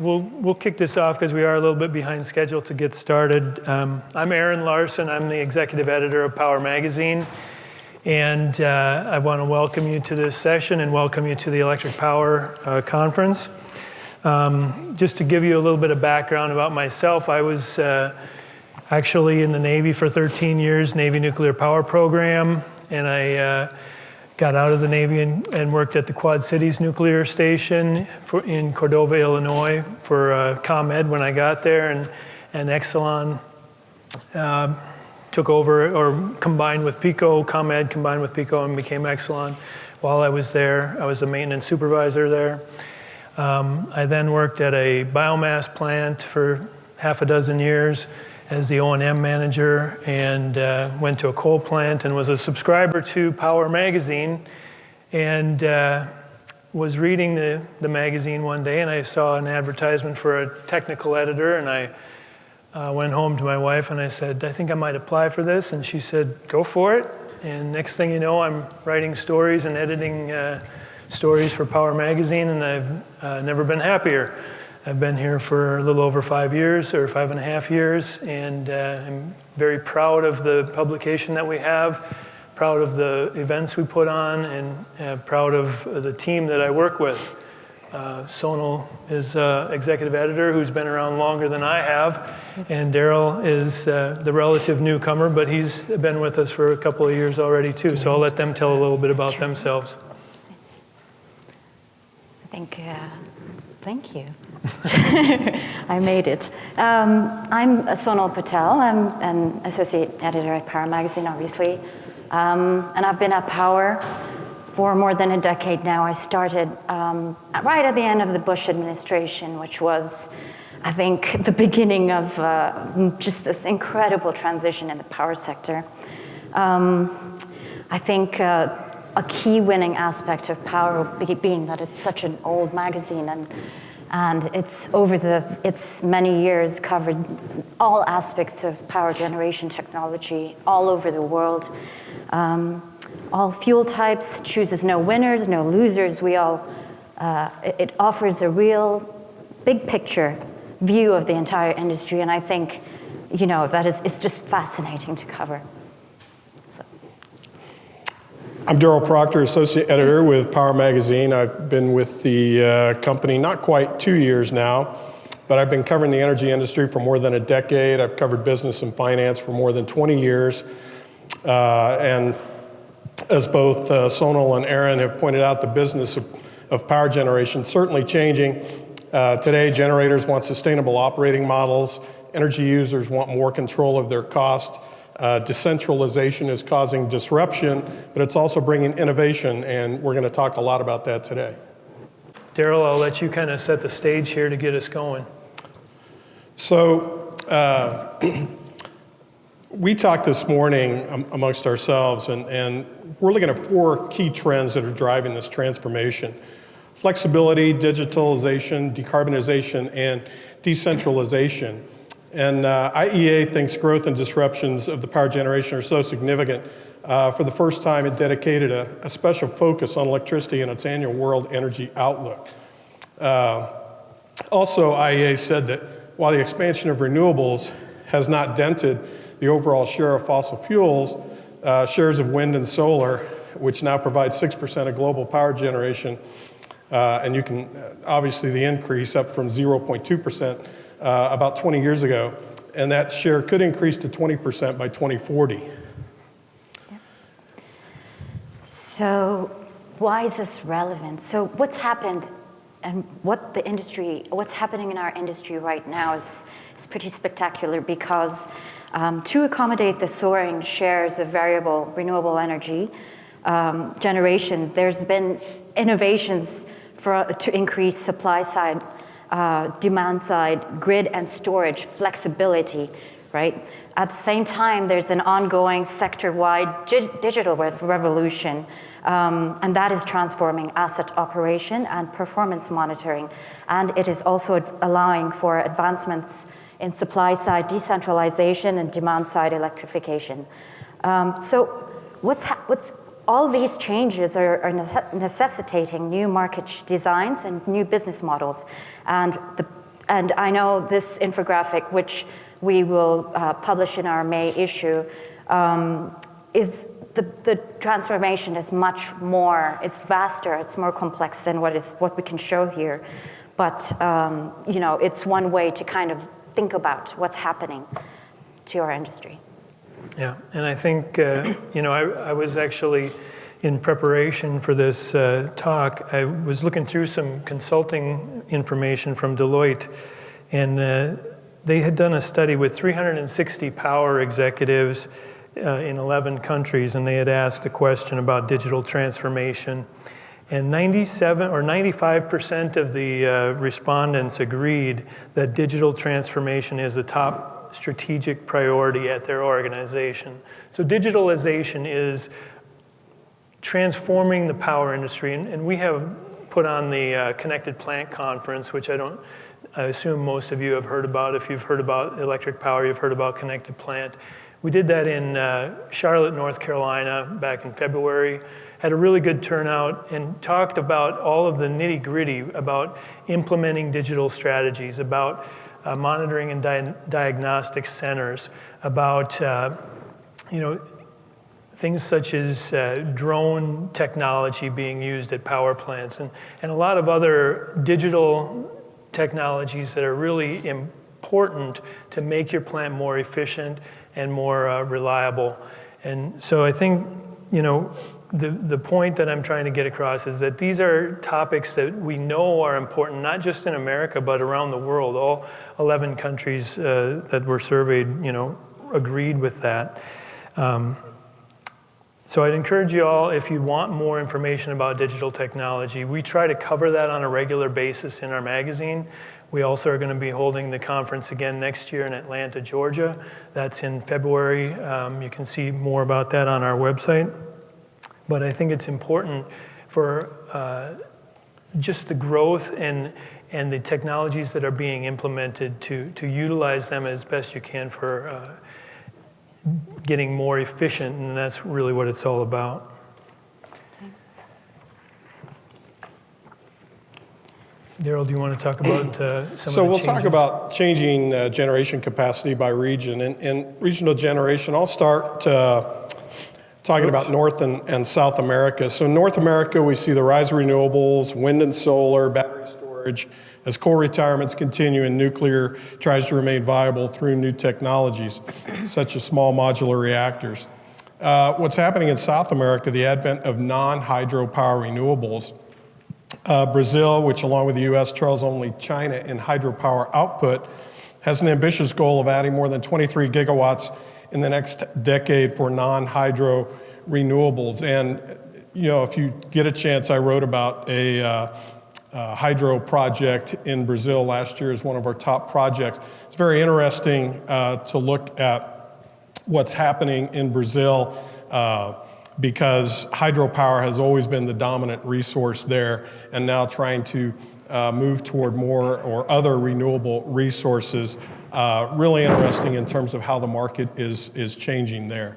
we'll kick this off because we are a little bit behind schedule to get started. I'm Aaron Larson. I'm the executive editor of Power Magazine. And I want to welcome you to this session and welcome you to the Electric Power Conference. Just to give you a little bit of background about myself, I was actually in the Navy for 13 years, Navy Nuclear Power Program, and I got out of the Navy and worked at the Quad Cities Nuclear Station in Cordova, Illinois for ComEd when I got there, and Exelon took over or combined with PECO. ComEd combined with PECO and became Exelon. While I was there, I was a maintenance supervisor there. I then worked at a biomass plant for half a dozen years as the O&M manager, and went to a coal plant and was a subscriber to Power Magazine, and was reading the magazine one day, and I saw an advertisement for a technical editor, and I went home to my wife and I said, I think I might apply for this, and she said, go for it. And next thing you know, I'm writing stories and editing stories for Power Magazine, and I've never been happier. I've been here for a little over 5 years, or 5.5 years, and I'm very proud of the publication that we have, proud of the events we put on, and proud of the team that I work with. Sonal is executive editor who's been around longer than I have, and Daryl is the relative newcomer, but he's been with us for a couple of years already too, so I'll let them tell a little bit about themselves. Thank you. I made it. I'm Sonal Patel. I'm an associate editor at Power Magazine, obviously. And I've been at Power for more than a decade now. I started right at the end of the Bush administration, which was, I think, the beginning of just this incredible transition in the power sector. I think a key winning aspect of Power being that it's such an old magazine, and it's over its many years covered all aspects of power generation technology all over the world. All fuel types, chooses no winners, no losers. It offers a real big picture view of the entire industry, and I think, it's just fascinating to cover. I'm Daryl Proctor, Associate Editor with Power Magazine. I've been with the company not quite 2 years now, but I've been covering the energy industry for more than a decade. I've covered business and finance for more than 20 years. And as both Sonal and Aaron have pointed out, the business of power generation certainly changing. Today, generators want sustainable operating models. Energy users want more control of their cost. Decentralization is causing disruption, but it's also bringing innovation, and we're going to talk a lot about that today. Daryl, I'll let you kind of set the stage here to get us going. So we talked this morning amongst ourselves, and we're looking at 4 key trends that are driving this transformation: flexibility, digitalization, decarbonization, and decentralization. And IEA thinks growth and disruptions of the power generation are so significant. For the first time, it dedicated a special focus on electricity in its annual World Energy Outlook. Also, IEA said that while the expansion of renewables has not dented the overall share of fossil fuels, shares of wind and solar, which now provide 6% of global power generation, and you can, obviously the increase up from 0.2%, about 20 years ago, and that share could increase to 20% by 2040. Yeah. So why is this relevant? So what's happened and what's happening in our industry right now is pretty spectacular, because to accommodate the soaring shares of variable renewable energy generation, there's been innovations to increase supply side, demand side, grid and storage flexibility, right? At the same time, there's an ongoing sector-wide digital revolution, and that is transforming asset operation and performance monitoring. And it is also allowing for advancements in supply-side decentralization and demand-side electrification. So all these changes are necessitating new market designs and new business models. And And I know this infographic, which we will publish in our May issue, is the transformation is much more, it's vaster, it's more complex than what we can show here. But it's one way to kind of think about what's happening to our industry. Yeah, and I think, I was actually, in preparation for this talk, I was looking through some consulting information from Deloitte, and they had done a study with 360 power executives in 11 countries, and they had asked a question about digital transformation. And 97 or 95% of the respondents agreed that digital transformation is a top strategic priority at their organization. So digitalization is transforming the power industry, and we have put on the Connected Plant Conference, which I assume most of you have heard about. If you've heard about electric power, you've heard about Connected Plant. We did that in Charlotte, North Carolina back in February, had a really good turnout and talked about all of the nitty-gritty about implementing digital strategies, about monitoring and diagnostic centers, about things such as drone technology being used at power plants, and a lot of other digital technologies that are really important to make your plant more efficient and more reliable. And so I think, the point that I'm trying to get across is that these are topics that we know are important, not just in America, but around the world. All 11 countries that were surveyed, agreed with that. So I'd encourage you all, if you want more information about digital technology, we try to cover that on a regular basis in our magazine. We also are going to be holding the conference again next year in Atlanta, Georgia. That's in February. You can see more about that on our website. But I think it's important for just the growth and the technologies that are being implemented to utilize them as best you can for getting more efficient, and that's really what it's all about. Daryl, do you want to talk about some of the changes? So we'll talk about changing generation capacity by region. And regional generation, I'll start talking about North and South America. So in North America, we see the rise of renewables, wind and solar, battery storage, as coal retirements continue and nuclear tries to remain viable through new technologies, such as small modular reactors. What's happening in South America, the advent of non-hydropower renewables. Brazil, which along with the US trails only China in hydropower output, has an ambitious goal of adding more than 23 gigawatts in the next decade for non-hydro renewables. And if you get a chance, I wrote about a hydro project in Brazil last year as one of our top projects. It's very interesting to look at what's happening in Brazil because hydropower has always been the dominant resource there, and now trying to move toward more or other renewable resources. Really interesting in terms of how the market is changing there.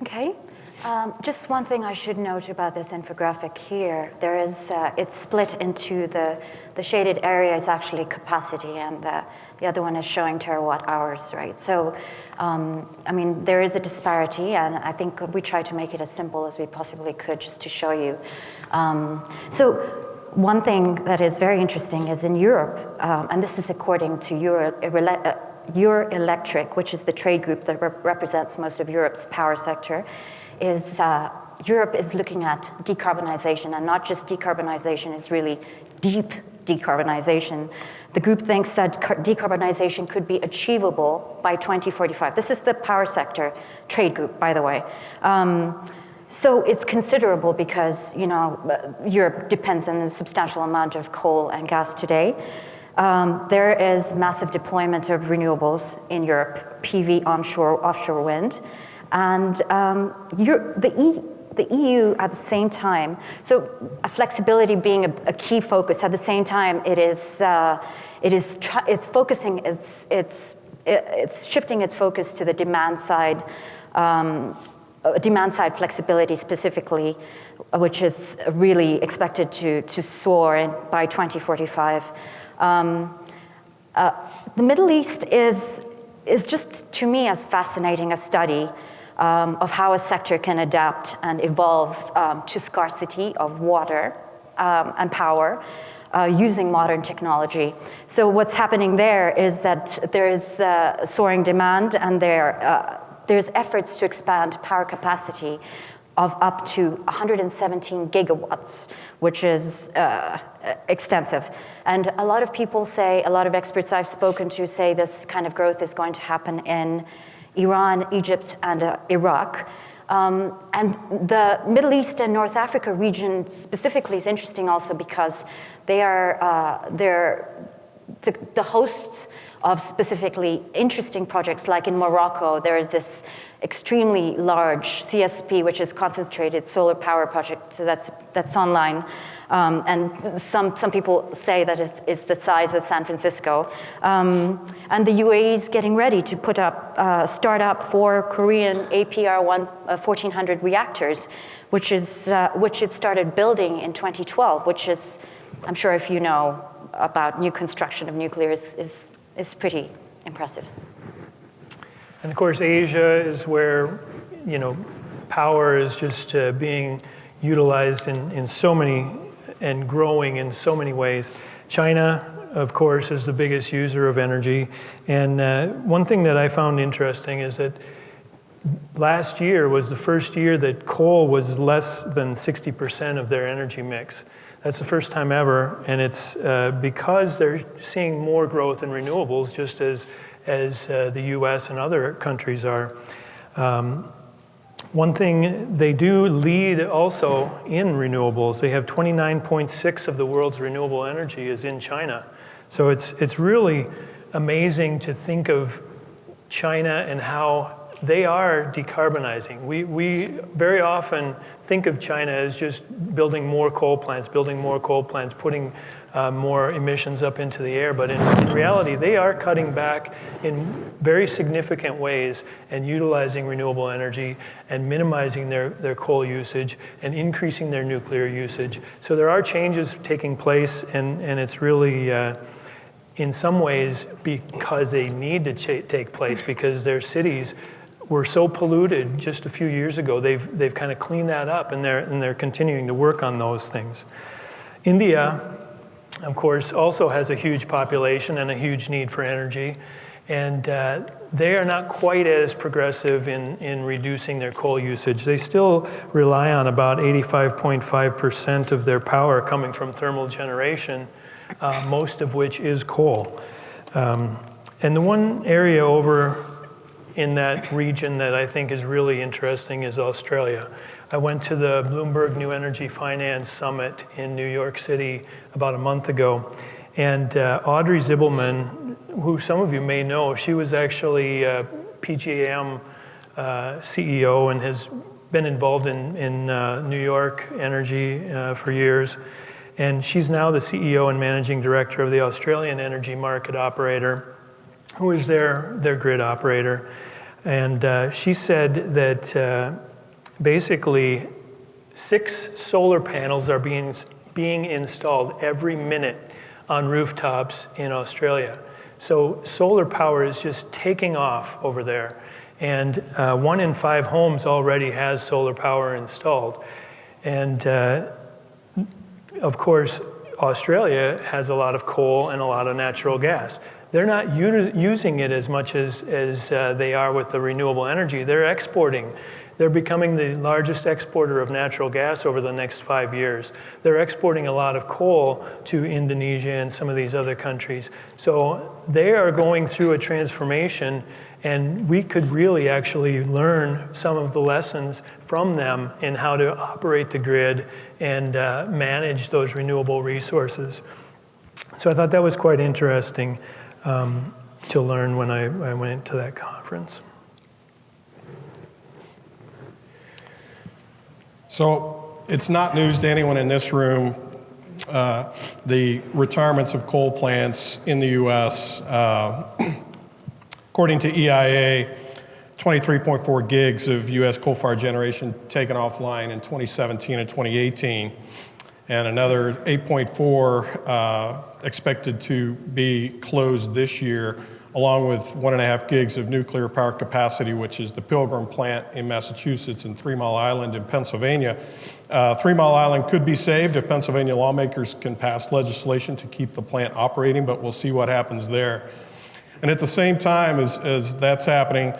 Okay. Just one thing I should note about this infographic here, there is, it's split into the shaded area is actually capacity, and the other one is showing terawatt hours, right? So, there is a disparity, and I think we try to make it as simple as we possibly could just to show you. So one thing that is very interesting is in Europe, and this is according to Eurelectric, which is the trade group that represents most of Europe's power sector, is Europe is looking at decarbonization, and not just decarbonization, it's really deep decarbonization. The group thinks that decarbonization could be achievable by 2045. This is the power sector trade group, by the way. So it's considerable because, Europe depends on a substantial amount of coal and gas today. There is massive deployment of renewables in Europe, PV, onshore, offshore wind. And the EU at the same time, so flexibility being a key focus, at the same time it's focusing, it's shifting its focus to the demand side flexibility specifically, which is really expected to soar by 2045. The Middle East is just, to me, as fascinating a study of how a sector can adapt and evolve to scarcity of water and power using modern technology. So what's happening there is that there's soaring demand, and there's efforts to expand power capacity of up to 117 gigawatts, which is extensive. And a lot of people say, a lot of experts I've spoken to say this kind of growth is going to happen in Iran, Egypt, and Iraq. And the Middle East and North Africa region specifically is interesting also because they're the hosts of specifically interesting projects. Like in Morocco, there is this extremely large CSP, which is concentrated solar power project, so that's online. And some people say that it's the size of San Francisco. And the UAE is getting ready to start up 4 Korean APR-1400 reactors, which it started building in 2012, which is, I'm sure if you know about new construction of nuclear, is pretty impressive. And of course, Asia is where, power is just being utilized in so many and growing in so many ways. China, of course, is the biggest user of energy. And one thing that I found interesting is that last year was the first year that coal was less than 60% of their energy mix. That's the first time ever, and it's because they're seeing more growth in renewables, just as the US and other countries are. One thing, they do lead also in renewables. They have 29.6 of the world's renewable energy is in China. So it's really amazing to think of China and how they are decarbonizing. We very often think of China as just building more coal plants, putting more emissions up into the air. But in reality, they are cutting back in very significant ways and utilizing renewable energy and minimizing their coal usage and increasing their nuclear usage. So there are changes taking place, and it's really, in some ways, because they need to take place, because their cities were so polluted just a few years ago. They've kind of cleaned that up, and they're continuing to work on those things. India, of course, also has a huge population and a huge need for energy, and they are not quite as progressive in reducing their coal usage. They still rely on about 85.5% of their power coming from thermal generation, most of which is coal. And the one area over in that region that I think is really interesting is Australia. I went to the Bloomberg New Energy Finance Summit in New York City about a month ago. And Audrey Zibelman, who some of you may know, she was actually PJM CEO and has been involved in New York energy for years. And she's now the CEO and managing director of the Australian Energy Market Operator, who is their grid operator. And she said that basically 6 solar panels are being installed every minute on rooftops in Australia. So solar power is just taking off over there. And 1 in 5 homes already has solar power installed. And of course, Australia has a lot of coal and a lot of natural gas. They're not using it as much as they are with the renewable energy. They're exporting. They're becoming the largest exporter of natural gas over the next 5 years. They're exporting a lot of coal to Indonesia and some of these other countries. So they are going through a transformation, and we could really actually learn some of the lessons from them in how to operate the grid and manage those renewable resources. So I thought that was quite interesting to learn when I went to that conference. So it's not news to anyone in this room, the retirements of coal plants in the US. According to EIA, 23.4 gigs of US coal-fired generation taken offline in 2017 and 2018. and another 8.4 expected to be closed this year, along with 1.5 gigs of nuclear power capacity, which is the Pilgrim plant in Massachusetts and 3 Mile Island in Pennsylvania. 3 Mile Island could be saved if Pennsylvania lawmakers can pass legislation to keep the plant operating, but we'll see what happens there. And at the same time as that's happening,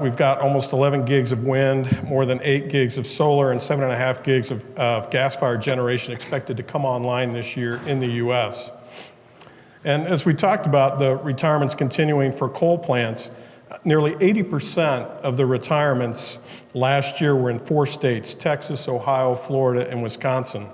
we've got almost 11 gigs of wind, more than 8 gigs of solar, and 7.5 gigs of gas-fired generation expected to come online this year in the US. And as we talked about, the retirements continuing for coal plants, nearly 80% of the retirements last year were in 4 states, Texas, Ohio, Florida, and Wisconsin.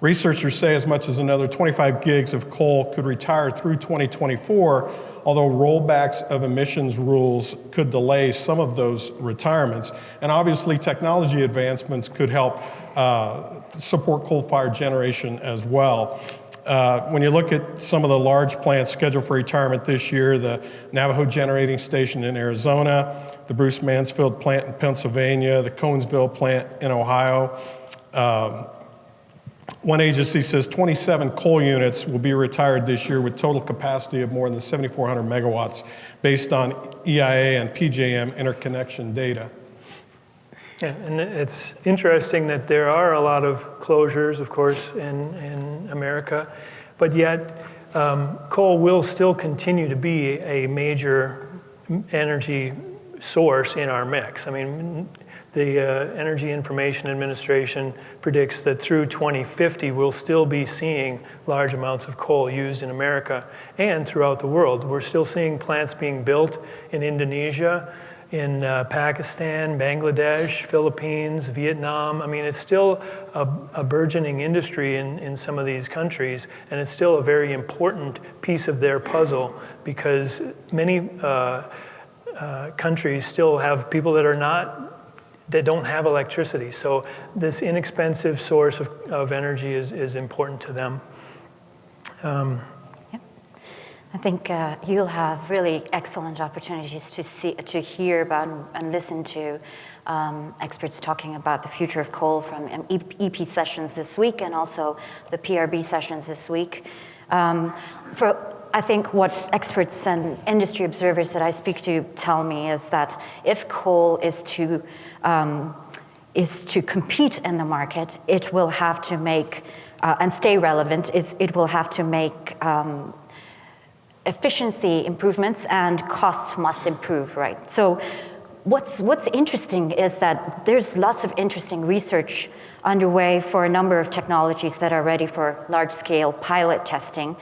Researchers say as much as another 25 gigs of coal could retire through 2024, although rollbacks of emissions rules could delay some of those retirements. And obviously, technology advancements could help support coal-fired generation as well. When you look at some of the large plants scheduled for retirement this year, the Navajo Generating Station in Arizona, the Bruce Mansfield plant in Pennsylvania, the Conesville plant in Ohio. One agency says 27 coal units will be retired this year with total capacity of more than 7,400 megawatts based on EIA and PJM interconnection data. Yeah, and it's interesting that there are a lot of closures, of course, in America, but yet coal will still continue to be a major energy source in our mix. I mean, the Energy Information Administration predicts that through 2050, we'll still be seeing large amounts of coal used in America and throughout the world. We're still seeing plants being built in Indonesia, in Pakistan, Bangladesh, Philippines, Vietnam. I mean, it's still a burgeoning industry in some of these countries, and it's still a very important piece of their puzzle because many countries still have people that don't have electricity. So this inexpensive source of energy is important to them. I think you'll have really excellent opportunities to hear about and listen to experts talking about the future of coal from EP sessions this week and also the PRB sessions this week. I think what experts and industry observers that I speak to tell me is that if coal is to compete in the market, it will have to make and stay relevant. It will have to make efficiency improvements and costs must improve, right? So what's interesting is that there's lots of interesting research underway for a number of technologies that are ready for large-scale pilot testing.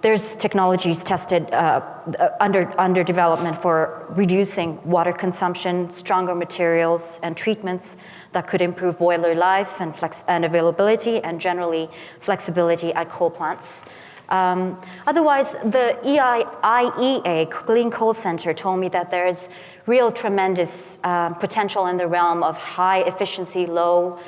There's technologies tested under development for reducing water consumption, stronger materials and treatments that could improve boiler life and availability and generally flexibility at coal plants. Otherwise, the IEA Clean Coal Center told me that there's real tremendous potential in the realm of high efficiency, low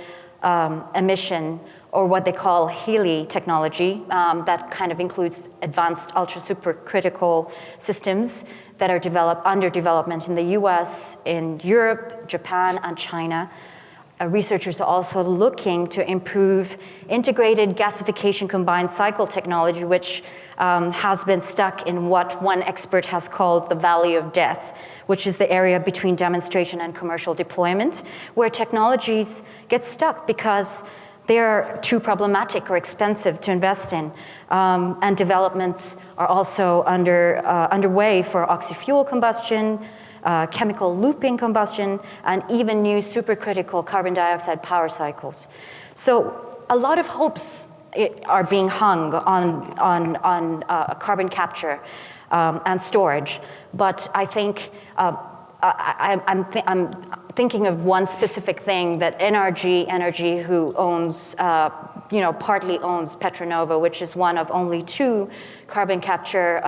emission, or what they call HELI technology, that kind of includes advanced ultra supercritical systems that are under development in the US, in Europe, Japan, and China. Researchers are also looking to improve integrated gasification combined cycle technology, which has been stuck in what one expert has called the valley of death, which is the area between demonstration and commercial deployment, where technologies get stuck because they're too problematic or expensive to invest in. And developments are also underway for oxy-fuel combustion, chemical looping combustion, and even new supercritical carbon dioxide power cycles. So a lot of hopes are being hung on carbon capture and storage, but I think I'm thinking of one specific thing that NRG Energy, who owns, partly owns Petronova, which is one of only 2 carbon capture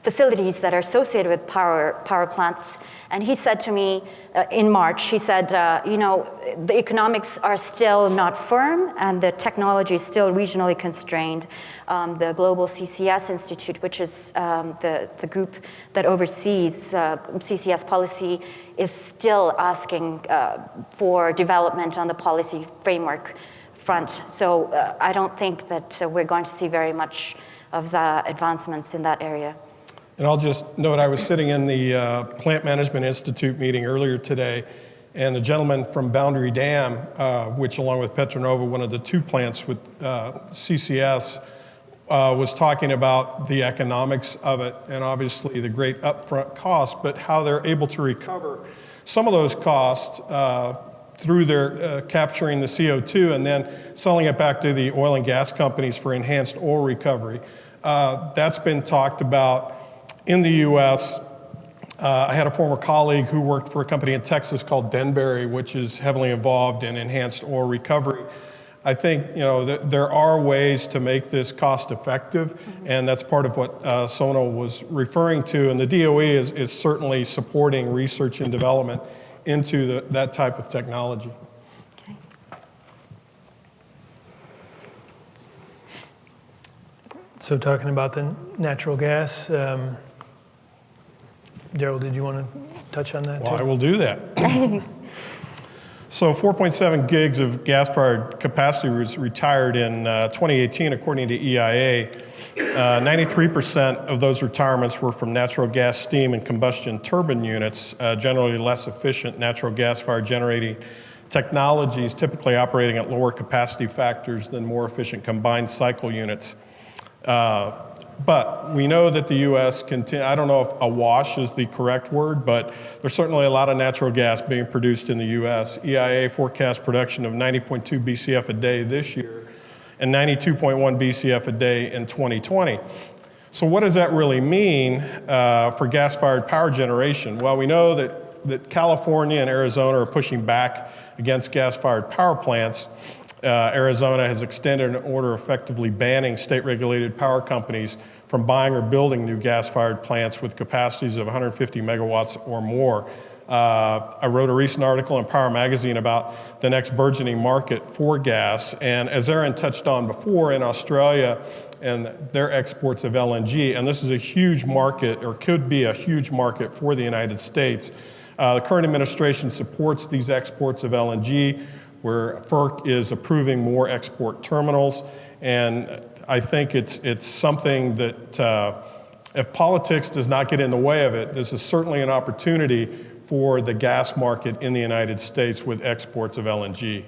facilities that are associated with power plants. And he said to me in March, he said, the economics are still not firm and the technology is still regionally constrained. The Global CCS Institute, which is the group that oversees CCS policy, is still asking for development on the policy framework front. So I don't think that we're going to see very much of the advancements in that area. And I'll just note, I was sitting in the Plant Management Institute meeting earlier today, and the gentleman from Boundary Dam, which along with Petronova, one of the two plants with CCS, was talking about the economics of it and obviously the great upfront cost, but how they're able to recover some of those costs through their capturing the CO2 and then selling it back to the oil and gas companies for enhanced oil recovery. That's been talked about in the US. I had a former colleague who worked for a company in Texas called Denbury, which is heavily involved in enhanced oil recovery. I think there are ways to make this cost effective, and that's part of what Sona was referring to. And the DOE is certainly supporting research and development into that type of technology. Okay. So talking about the natural gas, Daryl, did you want to touch on that Well, too? I will do that. So 4.7 gigs of gas-fired capacity was retired in 2018, according to EIA. 93% of those retirements were from natural gas steam and combustion turbine units, generally less efficient natural gas-fired generating technologies, typically operating at lower capacity factors than more efficient combined cycle units. But we know that the U.S. I don't know if awash is the correct word, but there's certainly a lot of natural gas being produced in the U.S. EIA forecasts production of 90.2 BCF a day this year and 92.1 BCF a day in 2020. So what does that really mean for gas-fired power generation? Well, we know that California and Arizona are pushing back against gas-fired power plants. Arizona has extended an order effectively banning state-regulated power companies from buying or building new gas-fired plants with capacities of 150 megawatts or more. I wrote a recent article in Power Magazine about the next burgeoning market for gas, and as Aaron touched on before, in Australia and their exports of LNG, and this is a huge market, or could be a huge market for the United States. The current administration supports these exports of LNG, where FERC is approving more export terminals. And I think it's something that if politics does not get in the way of it, this is certainly an opportunity for the gas market in the United States with exports of LNG.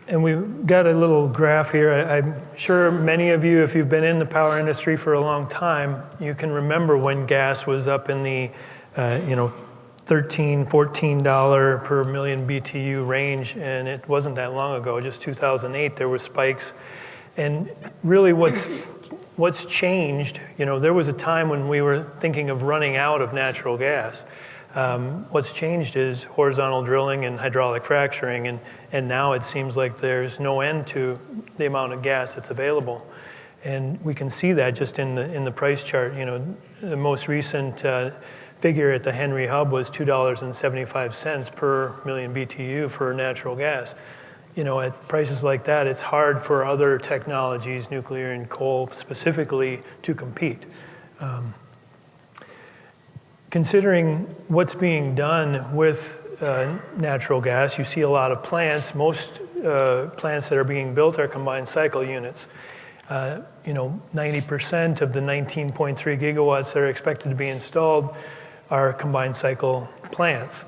And we've got a little graph here. I'm sure many of you, if you've been in the power industry for a long time, you can remember when gas was up in the $13, $14 per million BTU range, and it wasn't that long ago, just 2008, there were spikes. And really what's changed, there was a time when we were thinking of running out of natural gas. What's changed is horizontal drilling and hydraulic fracturing, and now it seems like there's no end to the amount of gas that's available. And we can see that just in the price chart. The most recent figure at the Henry Hub was $2.75 per million BTU for natural gas. At prices like that, it's hard for other technologies, nuclear and coal specifically, to compete. Considering what's being done with natural gas, you see a lot of plants. Most plants that are being built are combined cycle units. 90% of the 19.3 gigawatts that are expected to be installed are combined cycle plants.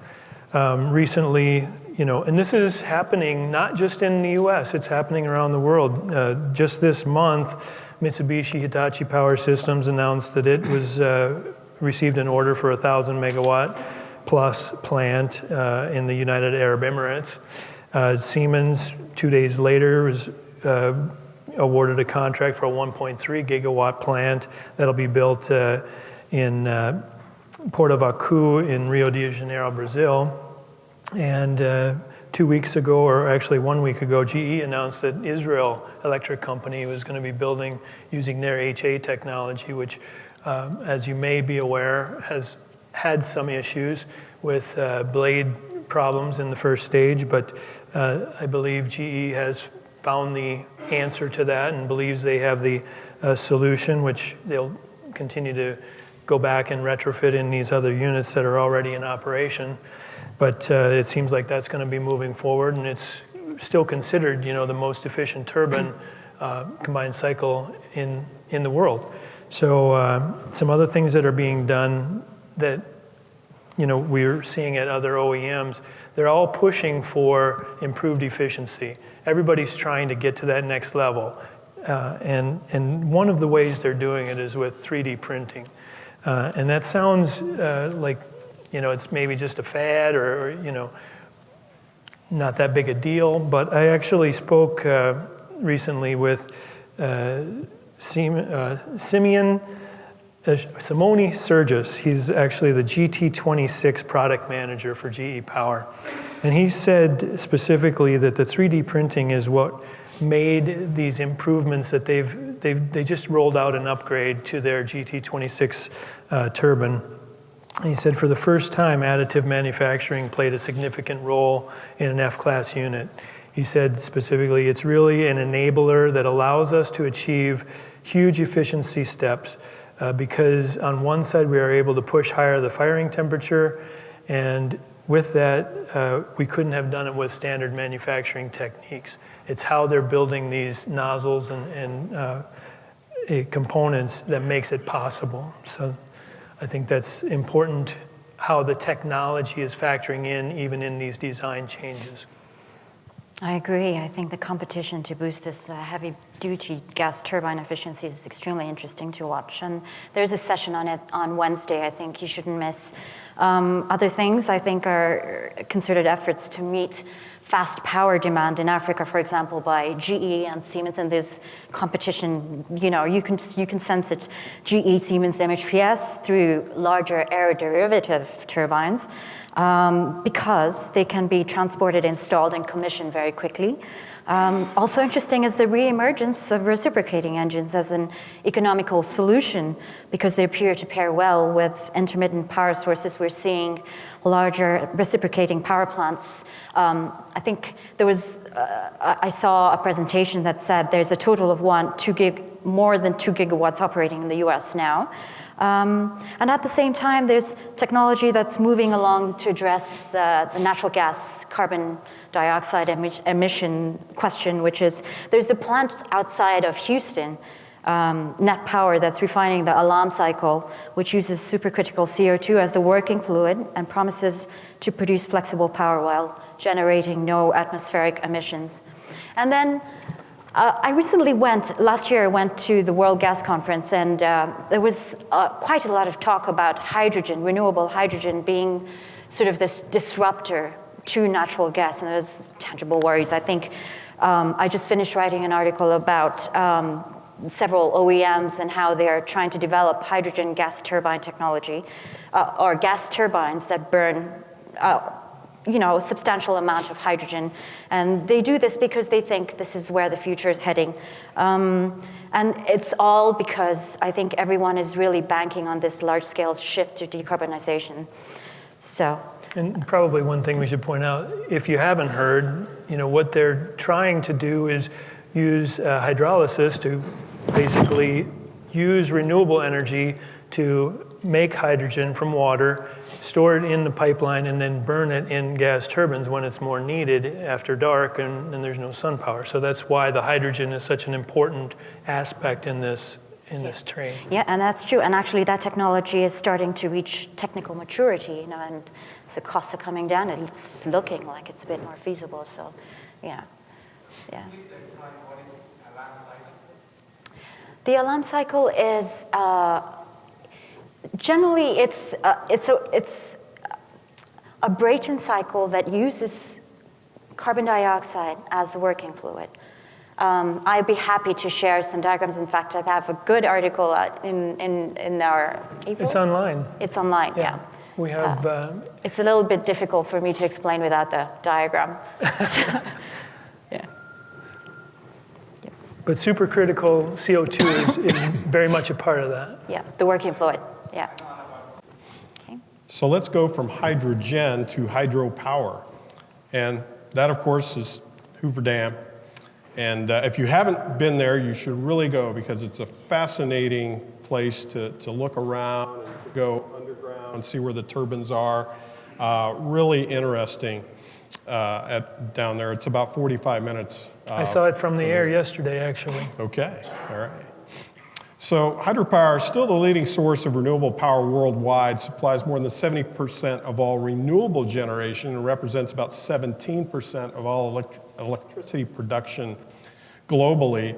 Recently, and this is happening not just in the US, it's happening around the world. Just this month, Mitsubishi Hitachi Power Systems announced that it was received an order for a 1,000 megawatt plus plant in the United Arab Emirates. Siemens, 2 days later, was awarded a contract for a 1.3 gigawatt plant that'll be built in Porto Vacu in Rio de Janeiro, Brazil. And 2 weeks ago, or actually 1 week ago, GE announced that Israel Electric Company was going to be building using their HA technology, which, as you may be aware, has had some issues with blade problems in the first stage, but I believe GE has found the answer to that and believes they have the solution, which they'll continue to go back and retrofit in these other units that are already in operation. But it seems like that's going to be moving forward, and it's still considered, the most efficient turbine combined cycle in the world. So some other things that are being done that we're seeing at other OEMs, they're all pushing for improved efficiency. Everybody's trying to get to that next level. And one of the ways they're doing it is with 3D printing. And that sounds like, it's maybe just a fad or not that big a deal. But I actually spoke recently with Simone Sergis. He's actually the GT26 product manager for GE Power. And he said specifically that the 3D printing is what made these improvements that they just rolled out an upgrade to their GT26 turbine. He said for the first time, additive manufacturing played a significant role in an F-class unit. He said specifically, it's really an enabler that allows us to achieve huge efficiency steps because on one side we are able to push higher the firing temperature, and with that we couldn't have done it with standard manufacturing techniques. It's how they're building these nozzles and components that makes it possible. So I think that's important, how the technology is factoring in even in these design changes. I agree. I think the competition to boost this heavy-duty gas turbine efficiency is extremely interesting to watch. And there's a session on it on Wednesday I think you shouldn't miss. Other things I think are concerted efforts to meet fast power demand in Africa, for example, by GE and Siemens. And this competition, you can sense it. GE, Siemens, MHPS through larger aeroderivative turbines. Because they can be transported, installed, and commissioned very quickly. Also interesting is the re-emergence of reciprocating engines as an economical solution because they appear to pair well with intermittent power sources. We're seeing larger reciprocating power plants. I think there was, I saw a presentation that said there's a total of more than 2 gigawatts operating in the US now. And at the same time, there's technology that's moving along to address the natural gas carbon dioxide emission question, which is there's a plant outside of Houston, Net Power, that's refining the Alam cycle, which uses supercritical CO2 as the working fluid and promises to produce flexible power while generating no atmospheric emissions. And then I recently last year I went to the World Gas Conference, and there was quite a lot of talk about hydrogen, renewable hydrogen being sort of this disruptor to natural gas, and there's tangible worries. I think I just finished writing an article about several OEMs and how they're trying to develop hydrogen gas turbine technology, or gas turbines that burn a substantial amount of hydrogen. And they do this because they think this is where the future is heading. And it's all because I think everyone is really banking on this large-scale shift to decarbonization. So. And probably one thing we should point out, if you haven't heard, what they're trying to do is use hydrolysis to basically use renewable energy to make hydrogen from water, store it in the pipeline, and then burn it in gas turbines when it's more needed after dark and there's no sun power. So that's why the hydrogen is such an important aspect in this train. Yeah, and that's true. And actually that technology is starting to reach technical maturity, and the costs are coming down. It's looking like it's a bit more feasible. So, yeah. The Alam cycle is generally it's a Brayton cycle that uses carbon dioxide as the working fluid. I'd be happy to share some diagrams. In fact, I have a good article in our April. It's online. It's online, yeah. We have, It's a little bit difficult for me to explain without the diagram. Yeah. but supercritical CO2 is very much a part of that. Yeah, the working fluid. Yeah. Okay. So let's go from hydrogen to hydropower. And that, of course, is Hoover Dam. And if you haven't been there, you should really go because it's a fascinating place to look around and to go underground, see where the turbines are. Really interesting down there. It's about 45 minutes. I saw it from the air yesterday, actually. Okay, all right. So hydropower is still the leading source of renewable power worldwide, supplies more than 70% of all renewable generation and represents about 17% of all electricity production globally.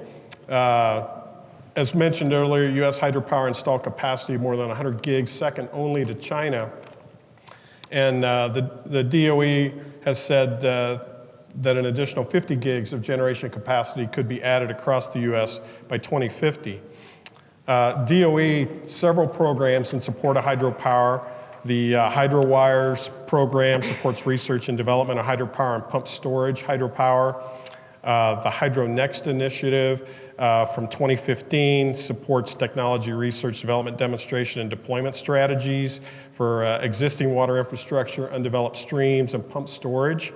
As mentioned earlier, U.S. hydropower installed capacity of more than 100 gigs, second only to China. And the DOE has said that an additional 50 gigs of generation capacity could be added across the U.S. by 2050. DOE, several programs in support of hydropower. The HydroWires program supports research and development of hydropower and pump storage hydropower. The HydroNext initiative from 2015 supports technology research, development, demonstration, and deployment strategies for existing water infrastructure, undeveloped streams, and pump storage.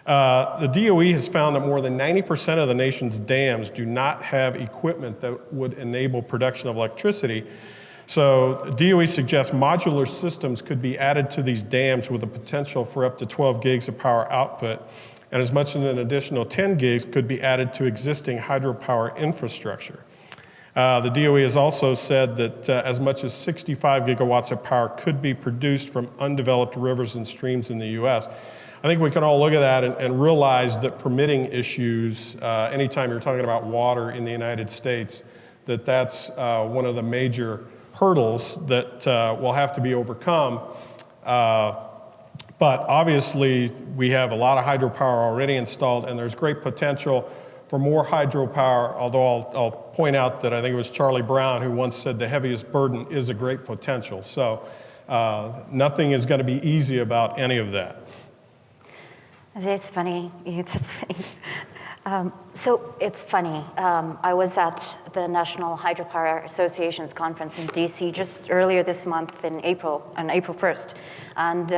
The DOE has found that more than 90% of the nation's dams do not have equipment that would enable production of electricity. So DOE suggests modular systems could be added to these dams with the potential for up to 12 gigs of power output, and as much as an additional 10 gigs could be added to existing hydropower infrastructure. The DOE has also said that as much as 65 gigawatts of power could be produced from undeveloped rivers and streams in the U.S. I think we can all look at that and realize that permitting issues, anytime you're talking about water in the United States, that's one of the major hurdles that will have to be overcome. But obviously, we have a lot of hydropower already installed, and there's great potential for more hydropower, although I'll point out that I think it was Charlie Brown who once said the heaviest burden is a great potential. So nothing is going to be easy about any of that. It's funny. That's funny. So it's funny. I was at the National Hydropower Association's conference in DC just earlier this month on April 1st. And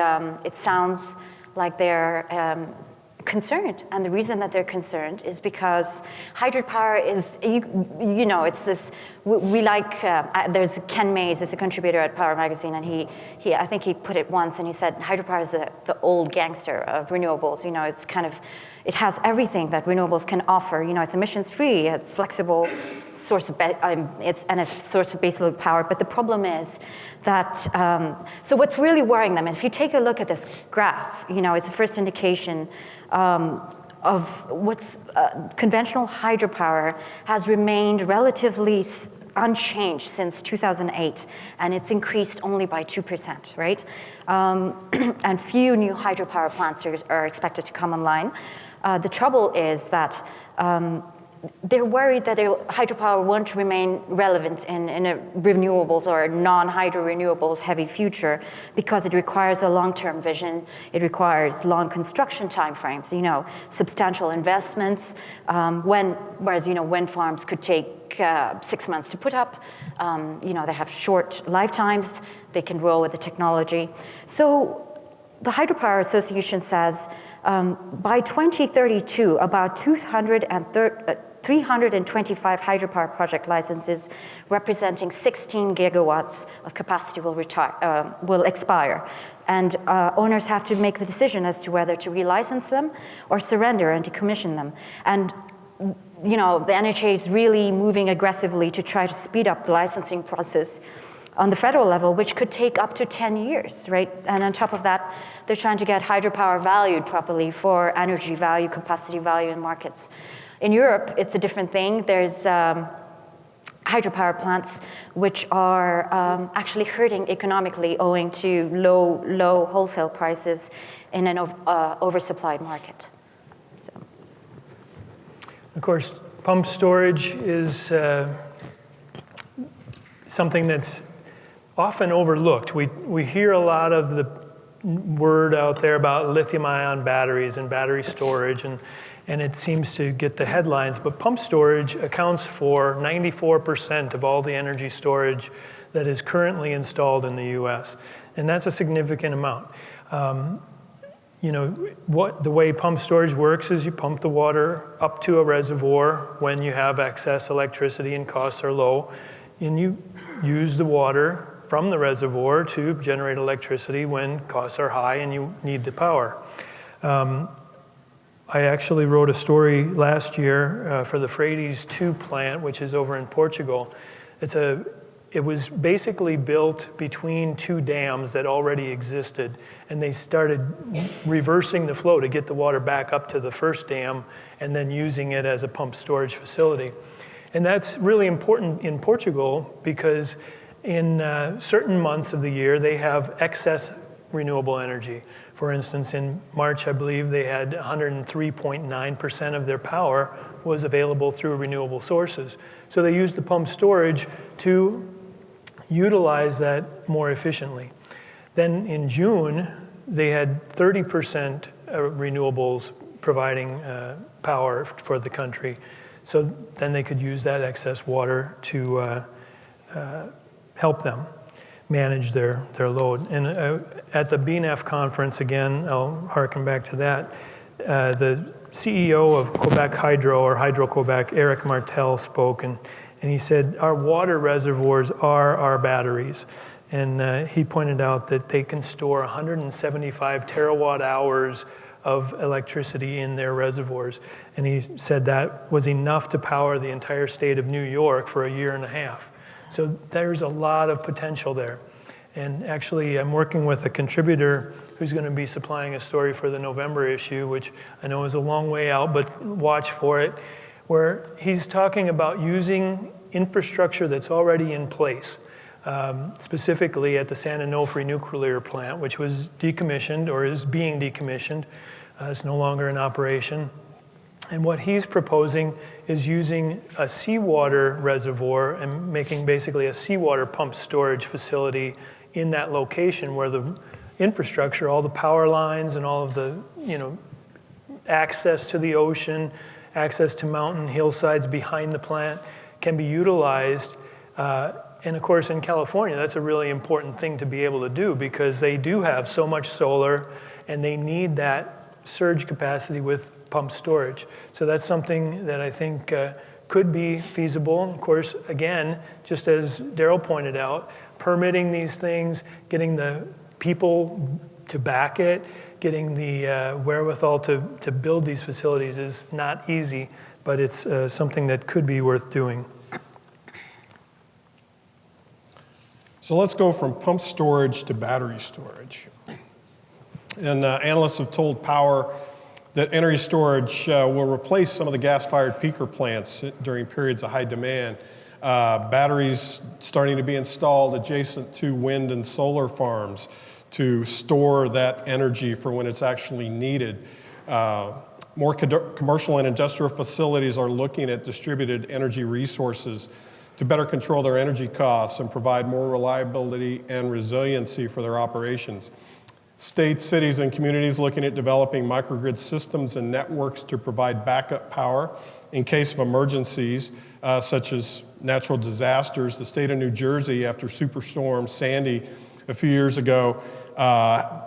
it sounds like they're concerned. And the reason that they're concerned is because hydropower is, you know, it's this, we like, there's Ken Mays, is a contributor at Power Magazine, and he I think he put it once, and he said hydropower is the old gangster of renewables. You know, it's kind of, it has everything that renewables can offer. You know, it's emissions-free, it's flexible, source of it's a source of baseload power. But the problem is that, so what's really worrying them, if you take a look at this graph, you know, it's the first indication of what's conventional hydropower has remained relatively unchanged since 2008, and it's increased only by 2%, right? And few new hydropower plants are expected to come online. The trouble is that they're worried that hydropower won't remain relevant in a renewables or non-hydro renewables heavy future because it requires a long-term vision. It requires long construction timeframes, you know, substantial investments. Whereas, you know, wind farms could take 6 months to put up. You know, they have short lifetimes. They can roll with the technology. So the Hydropower Association says by 2032, about 325 hydropower project licenses representing 16 gigawatts of capacity will expire. And owners have to make the decision as to whether to relicense them or surrender and decommission them. And you know, the NHA is really moving aggressively to try to speed up the licensing process on the federal level, which could take up to 10 years, right? And on top of that, they're trying to get hydropower valued properly for energy value, capacity value in markets. In Europe, it's a different thing. There's hydropower plants which are actually hurting economically owing to low wholesale prices in an oversupplied market. So. Of course, pump storage is something that's often overlooked. We hear a lot of the word out there about lithium-ion batteries and battery storage, and it seems to get the headlines, but pump storage accounts for 94% of all the energy storage that is currently installed in the US, and that's a significant amount. You know, the way pump storage works is you pump the water up to a reservoir when you have excess electricity and costs are low, and you use the water from the reservoir to generate electricity when costs are high and you need the power. I actually wrote a story last year for the Frades II plant, which is over in Portugal. It was basically built between two dams that already existed, and they started reversing the flow to get the water back up to the first dam and then using it as a pump storage facility. And that's really important in Portugal because in certain months of the year, they have excess renewable energy. For instance, in March, I believe they had 103.9% of their power was available through renewable sources. So they used the pump storage to utilize that more efficiently. Then in June, they had 30% renewables providing power for the country. So then they could use that excess water to help them manage their load. And at the BNEF conference, again, I'll harken back to that, the CEO of Quebec Hydro, or Hydro-Quebec, Eric Martel, spoke, and he said, our water reservoirs are our batteries. And he pointed out that they can store 175 terawatt hours of electricity in their reservoirs. And he said that was enough to power the entire state of New York for a year and a half. So there's a lot of potential there. And actually, I'm working with a contributor who's going to be supplying a story for the November issue, which I know is a long way out, but watch for it, where he's talking about using infrastructure that's already in place, specifically at the San Onofre nuclear plant, which was decommissioned or is being decommissioned. It's no longer in operation. And what he's proposing is using a seawater reservoir and making basically a seawater pump storage facility in that location where the infrastructure, all the power lines and all of the, access to the ocean, access to mountain hillsides behind the plant can be utilized. And of course, in California, that's a really important thing to be able to do because they do have so much solar and they need that surge capacity with pump storage. So that's something that I think could be feasible. Of course, again, just as Daryl pointed out, permitting these things, getting the people to back it, getting the wherewithal to build these facilities is not easy, but it's something that could be worth doing. So let's go from pump storage to battery storage. And analysts have told Power that energy storage will replace some of the gas-fired peaker plants during periods of high demand. Batteries starting to be installed adjacent to wind and solar farms to store that energy for when it's actually needed. More commercial and industrial facilities are looking at distributed energy resources to better control their energy costs and provide more reliability and resiliency for their operations. States, cities, and communities looking at developing microgrid systems and networks to provide backup power in case of emergencies, such as natural disasters. The state of New Jersey, after Superstorm Sandy a few years ago,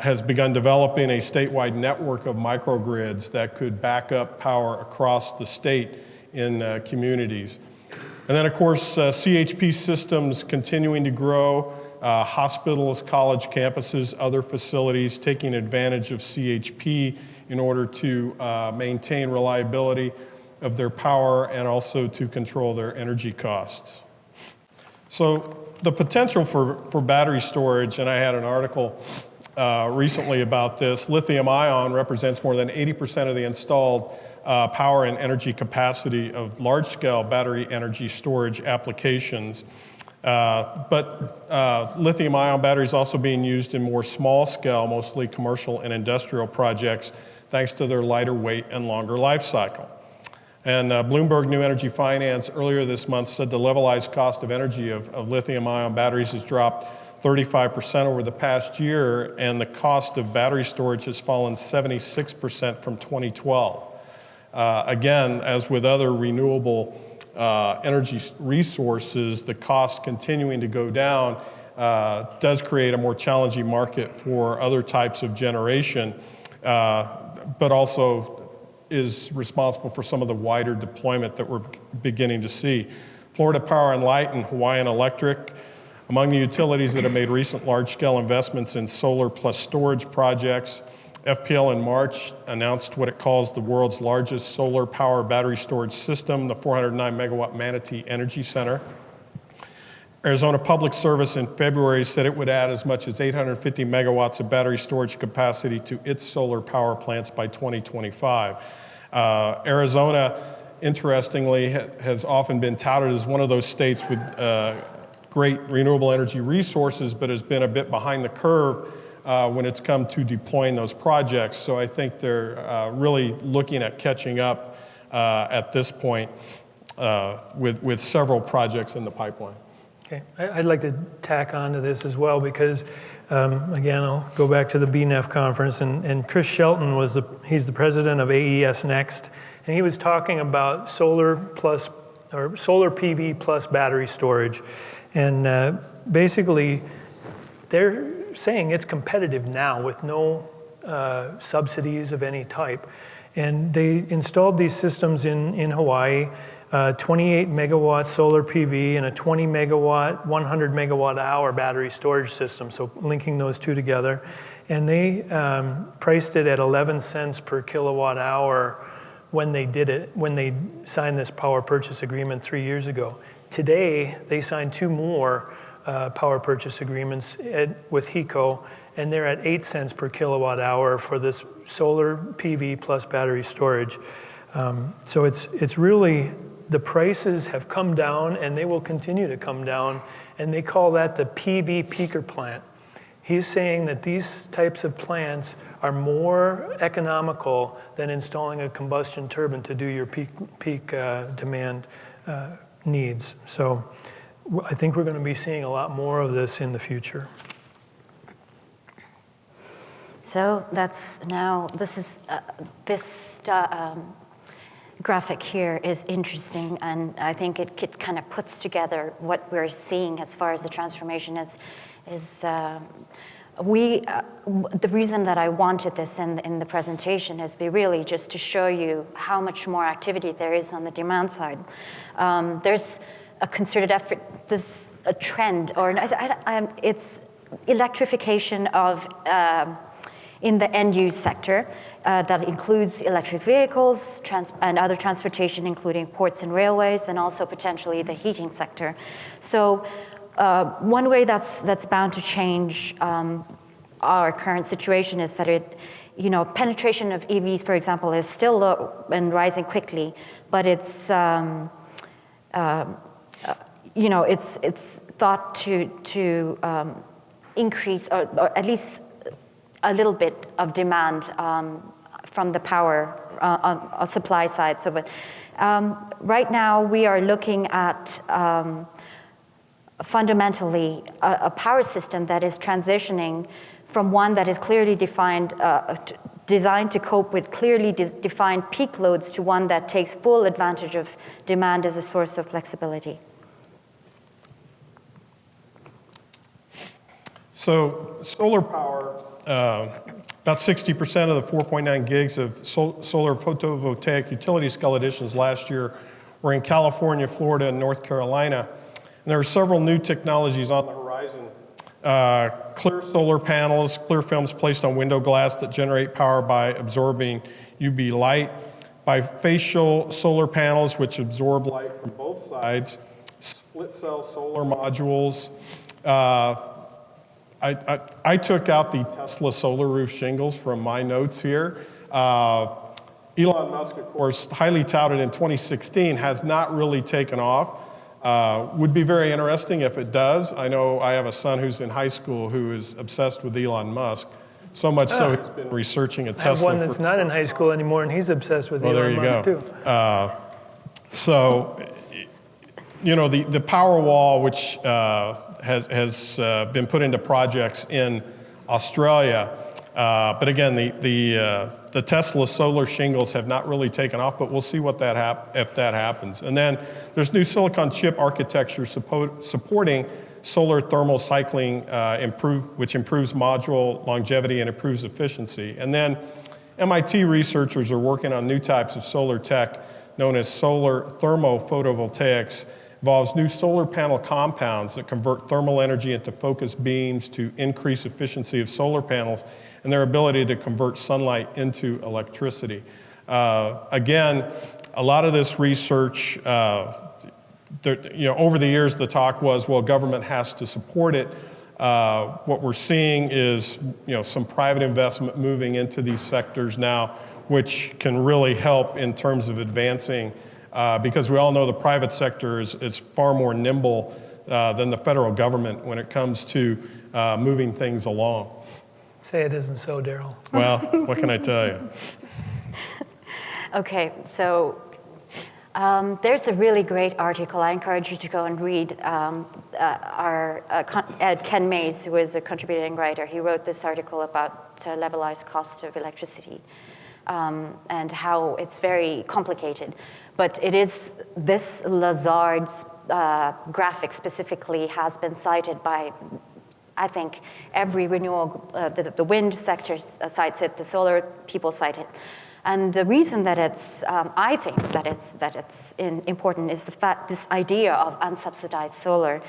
has begun developing a statewide network of microgrids that could back up power across the state in communities. And then, of course, CHP systems continuing to grow. Hospitals, college campuses, other facilities taking advantage of CHP in order to maintain reliability of their power and also to control their energy costs. So the potential for battery storage, and I had an article recently about this, lithium ion represents more than 80% of the installed power and energy capacity of large-scale battery energy storage applications. But lithium-ion batteries also being used in more small-scale, mostly commercial and industrial projects, thanks to their lighter weight and longer life cycle. And Bloomberg New Energy Finance earlier this month said the levelized cost of energy of lithium-ion batteries has dropped 35% over the past year, and the cost of battery storage has fallen 76% from 2012. Again, as with other renewable energy resources, the cost continuing to go down does create a more challenging market for other types of generation, but also is responsible for some of the wider deployment that we're beginning to see. Florida Power and Light and Hawaiian Electric, among the utilities that have made recent large-scale investments in solar plus storage projects. FPL in March announced what it calls the world's largest solar power battery storage system, the 409 megawatt Manatee Energy Center. Arizona Public Service in February said it would add as much as 850 megawatts of battery storage capacity to its solar power plants by 2025. Arizona, interestingly, has often been touted as one of those states with great renewable energy resources, but has been a bit behind the curve when it's come to deploying those projects. So I think they're really looking at catching up at this point with several projects in the pipeline. Okay, I'd like to tack on to this as well because, again, I'll go back to the BNEF conference, and Chris Shelton he's the president of AES Next, and he was talking about solar PV plus battery storage, and basically they're saying it's competitive now with no subsidies of any type, and they installed these systems in Hawaii. 28 megawatt solar PV and a 20 megawatt, 100 megawatt hour battery storage system, so linking those two together. And they priced it at 11 cents per kilowatt hour when they did it, when they signed this power purchase agreement 3 years ago. Today, they signed two more power purchase agreements with HECO, and they're at 8 cents per kilowatt hour for this solar PV plus battery storage. So it's really, the prices have come down and they will continue to come down, and they call that the PV peaker plant. He's saying that these types of plants are more economical than installing a combustion turbine to do your peak demand needs. So I think we're going to be seeing a lot more of this in the future. So that's now, this graphic here is interesting, and I think it kind of puts together what we're seeing as far as the transformation is the reason that I wanted this in the presentation is really just to show you how much more activity there is on the demand side. There's a concerted effort, there's a trend, or it's electrification of in the end-use sector that includes electric vehicles and other transportation, including ports and railways, and also potentially the heating sector. So one way that's bound to change our current situation is that penetration of EVs, for example, is still low and rising quickly, but it's it's thought to increase or at least a little bit of demand from the power supply side. So, but right now we are looking at fundamentally a power system that is transitioning from one that is clearly defined, designed to cope with clearly defined peak loads, to one that takes full advantage of demand as a source of flexibility. So solar power, about 60% of the 4.9 gigs of solar photovoltaic utility scale additions last year were in California, Florida, and North Carolina. And there are several new technologies on the horizon. Clear solar panels, clear films placed on window glass that generate power by absorbing UV light, bifacial solar panels which absorb light from both sides, split cell solar modules. I took out the Tesla solar roof shingles from my notes here. Elon Musk, of course, highly touted in 2016, has not really taken off. Would be very interesting if it does. I know I have a son who's in high school who is obsessed with Elon Musk, so much so he's been researching a Tesla. I have one that's not in high school anymore, and he's obsessed with Elon Musk too. So the power wall, which has been put into projects in Australia, but again, the Tesla solar shingles have not really taken off, but we'll see what if that happens. And then there's new silicon chip architecture supporting solar thermal cycling, which improves module longevity and improves efficiency. And then MIT researchers are working on new types of solar tech known as solar thermophotovoltaics. Involves new solar panel compounds that convert thermal energy into focused beams to increase efficiency of solar panels and their ability to convert sunlight into electricity. Again, a lot of this research, over the years, the talk was, well, government has to support it. What we're seeing is, some private investment moving into these sectors now, which can really help in terms of advancing, because we all know the private sector is far more nimble than the federal government when it comes to moving things along. Say it isn't so, Daryl. Well, what can I tell you? Okay, so there's a really great article. I encourage you to go and read. Ken Mays, who is a contributing writer, he wrote this article about levelized cost of electricity and how it's very complicated. But it is, this Lazard's graphic specifically has been cited by, I think, every renewable, the wind sector cites it, the solar people cite it. And the reason that it's, I think that it's important is the fact, this idea of unsubsidized solar,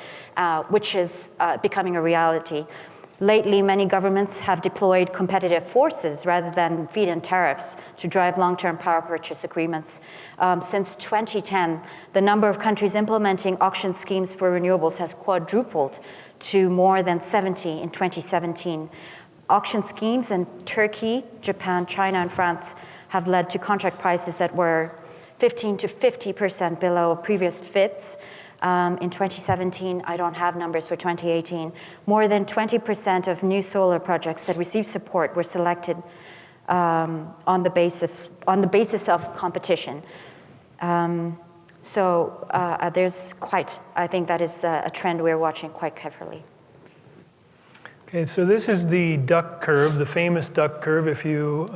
which is becoming a reality. Lately, many governments have deployed competitive forces rather than feed-in tariffs to drive long-term power purchase agreements. Since 2010, the number of countries implementing auction schemes for renewables has quadrupled to more than 70 in 2017. Auction schemes in Turkey, Japan, China, and France have led to contract prices that were 15 to 50% below previous FITs. In 2017, I don't have numbers for 2018, more than 20% of new solar projects that received support were selected on the basis of competition. There's quite, I think that is a trend we're watching quite carefully. Okay, so this is the duck curve, the famous duck curve. If you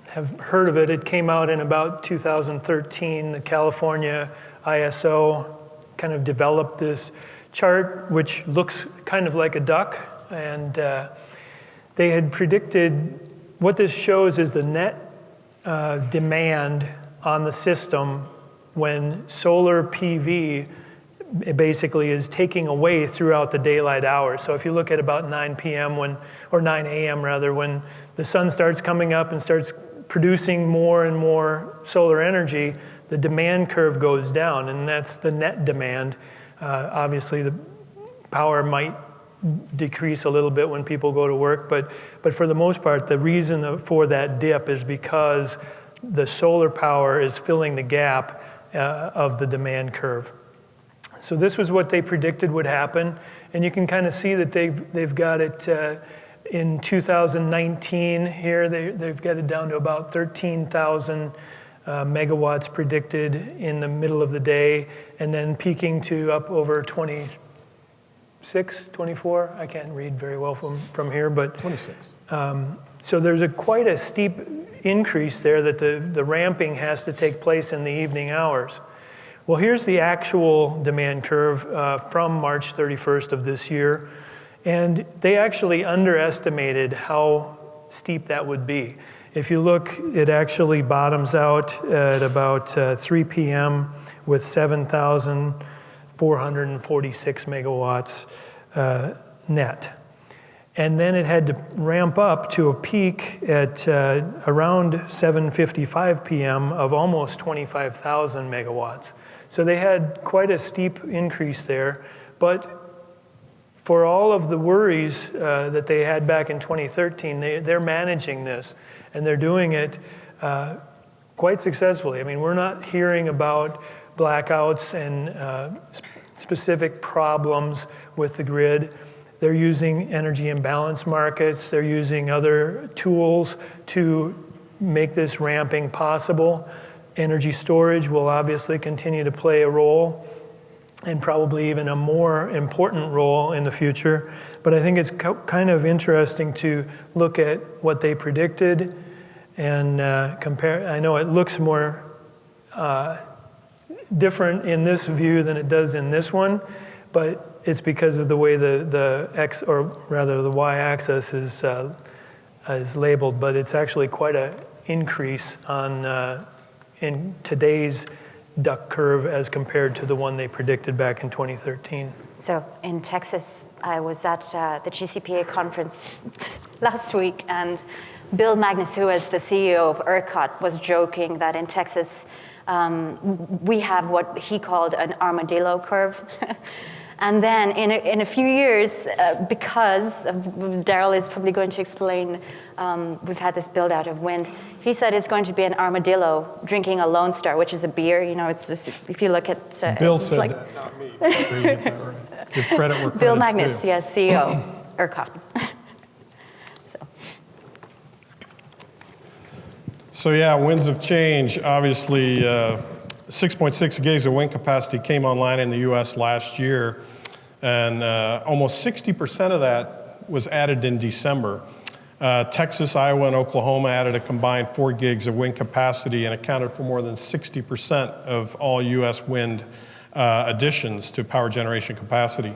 have heard of it, it came out in about 2013. The California ISO kind of developed this chart, which looks kind of like a duck. And they had predicted, what this shows is the net demand on the system when solar PV it basically is taking away throughout the daylight hours. So if you look at about 9 p.m. or 9 a.m. rather, when the sun starts coming up and starts producing more and more solar energy, the demand curve goes down, and that's the net demand. Obviously, the power might decrease a little bit when people go to work, but for the most part, the reason for that dip is because the solar power is filling the gap of the demand curve. So this was what they predicted would happen, and you can kind of see that they've got it in 2019 here. They've got it down to about 13,000 megawatts predicted in the middle of the day, and then peaking to up over 26, 24. I can't read very well from here, but 26. So there's quite a steep increase there that the ramping has to take place in the evening hours. Well, here's the actual demand curve from March 31st of this year. And they actually underestimated how steep that would be. If you look, it actually bottoms out at about 3 p.m. with 7,446 megawatts net. And then it had to ramp up to a peak at around 7:55 p.m. of almost 25,000 megawatts. So they had quite a steep increase there, but for all of the worries that they had back in 2013, they're managing this, and they're doing it quite successfully. I mean, we're not hearing about blackouts and specific problems with the grid. They're using energy imbalance markets. They're using other tools to make this ramping possible. Energy storage will obviously continue to play a role. and probably even a more important role in the future. But I think it's kind of interesting to look at what they predicted and compare. I know it looks more different in this view than it does in this one, but it's because of the way the X, or rather the Y-axis is labeled, but it's actually quite an increase on in today's duck curve as compared to the one they predicted back in 2013. So in Texas, I was at the GCPA conference last week, and Bill Magnus, who is the CEO of ERCOT, was joking that in Texas, we have what he called an armadillo curve. And then in a few years, because Daryl is probably going to explain, we've had this build out of wind. He said it's going to be an armadillo drinking a Lone Star, which is a beer. You know, it's just, if you look at Bill it's said like, that, not me. Sure you get that right. Give credit where Bill credit's Magnus, due. yes, CEO, ERCOT. So yeah, winds of change. Obviously, 6.6 gigs of wind capacity came online in the U.S. last year, and almost 60% of that was added in December. Texas, Iowa, and Oklahoma added a combined 4 gigs of wind capacity and accounted for more than 60% of all U.S. wind additions to power generation capacity.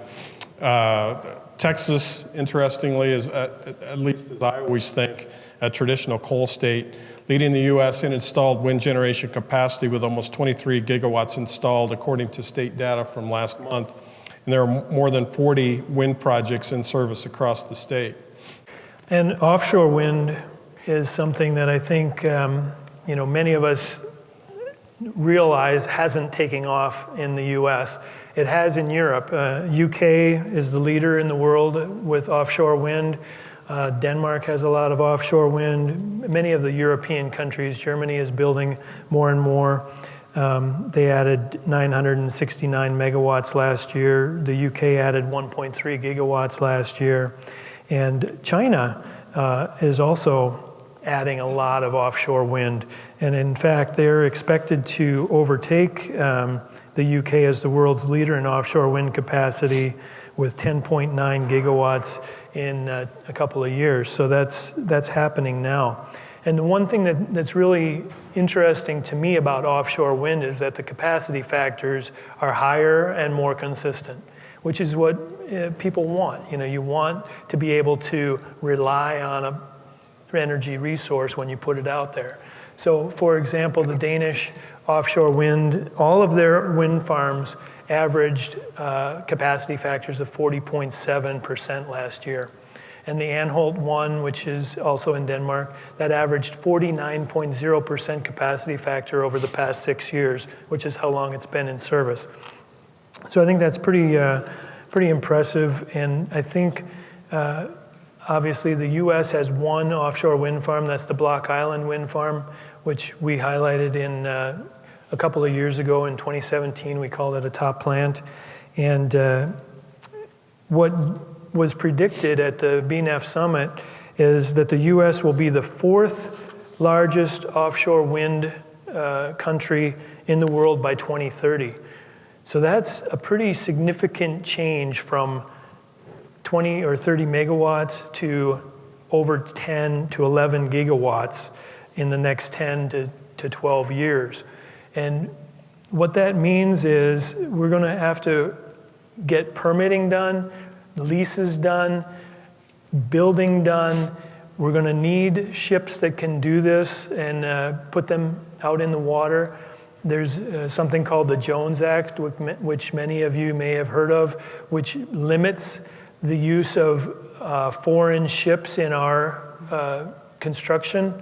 Texas, interestingly, is, at least as I always think, a traditional coal state, leading the U.S. in installed wind generation capacity with almost 23 gigawatts installed, according to state data from last month. And there are more than 40 wind projects in service across the state. And offshore wind is something that I think many of us realize hasn't taken off in the U.S. It has in Europe. UK is the leader in the world with offshore wind. Denmark has a lot of offshore wind. Many of the European countries, Germany is building more and more. They added 969 megawatts last year. The UK added 1.3 gigawatts last year. And China is also adding a lot of offshore wind. And in fact, they're expected to overtake the UK as the world's leader in offshore wind capacity with 10.9 gigawatts in a couple of years. So that's happening now. And the one thing that's really interesting to me about offshore wind is that the capacity factors are higher and more consistent, which is what people want. You know, you want to be able to rely on an energy resource when you put it out there. So, for example, the Danish offshore wind, all of their wind farms averaged capacity factors of 40.7% last year. And the Anholt one, which is also in Denmark, that averaged 49.0% capacity factor over the past 6 years, which is how long it's been in service. So I think that's pretty impressive. And I think obviously the US has one offshore wind farm, that's the Block Island wind farm, which we highlighted in a couple of years ago in 2017. We called it a top plant. And what was predicted at the BNEF summit is that the US will be the 4th largest offshore wind country in the world by 2030. So that's a pretty significant change from 20 or 30 megawatts to over 10 to 11 gigawatts in the next 10 to 12 years. And what that means is we're going to have to get permitting done, leases done, building done. We're going to need ships that can do this and put them out in the water. There's something called the Jones Act, which many of you may have heard of, which limits the use of foreign ships in our construction.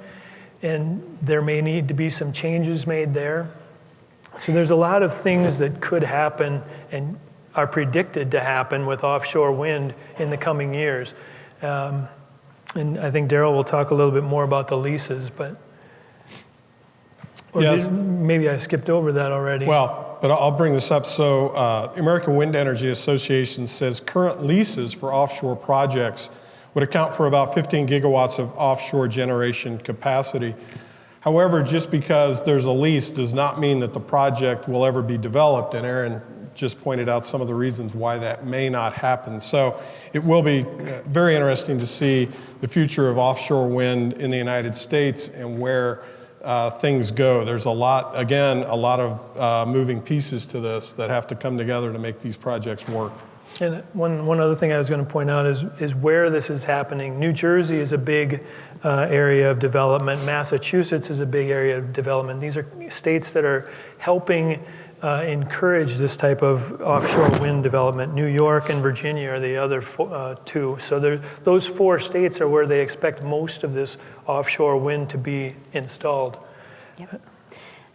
And there may need to be some changes made there. So there's a lot of things that could happen and are predicted to happen with offshore wind in the coming years. And I think Daryl will talk a little bit more about the leases, but yes. Maybe I skipped over that already. Well, but I'll bring this up. So the American Wind Energy Association says current leases for offshore projects would account for about 15 gigawatts of offshore generation capacity. However, just because there's a lease does not mean that the project will ever be developed. And Aaron just pointed out some of the reasons why that may not happen. So it will be very interesting to see the future of offshore wind in the United States and where things go. There's a lot of moving pieces to this that have to come together to make these projects work. And one other thing I was going to point out is where this is happening. New Jersey is a big area of development. Massachusetts is a big area of development. These are states that are helping encourage this type of offshore wind development. New York and Virginia are the other two. So those 4 states are where they expect most of this offshore wind to be installed. Yep.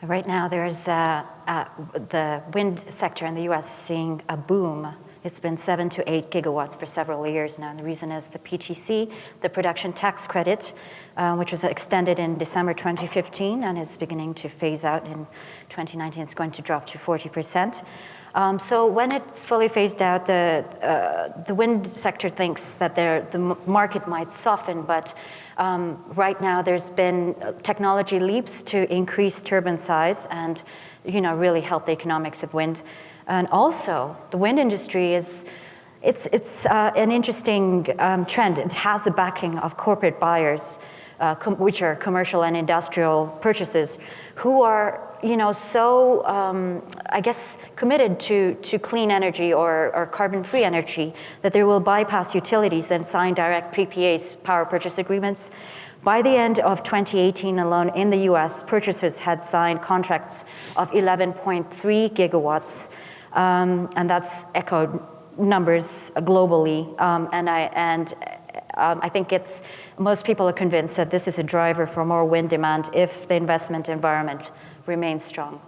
Right now, there's the wind sector in the U.S. seeing a boom. It's been 7 to 8 gigawatts for several years now. And the reason is the PTC, the production tax credit, which was extended in December 2015 and is beginning to phase out in 2019. It's going to drop to 40%. So when it's fully phased out, the wind sector thinks that the market might soften, but right now there's been technology leaps to increase turbine size and really help the economics of wind. And also, the wind industry it's an interesting trend. It has the backing of corporate buyers, which are commercial and industrial purchases, who are so committed to clean energy or carbon-free energy that they will bypass utilities and sign direct PPAs, power purchase agreements. By the end of 2018 alone, in the U.S., purchasers had signed contracts of 11.3 gigawatts. And that's echoed numbers globally. I think most people are convinced that this is a driver for more wind demand if the investment environment remains strong.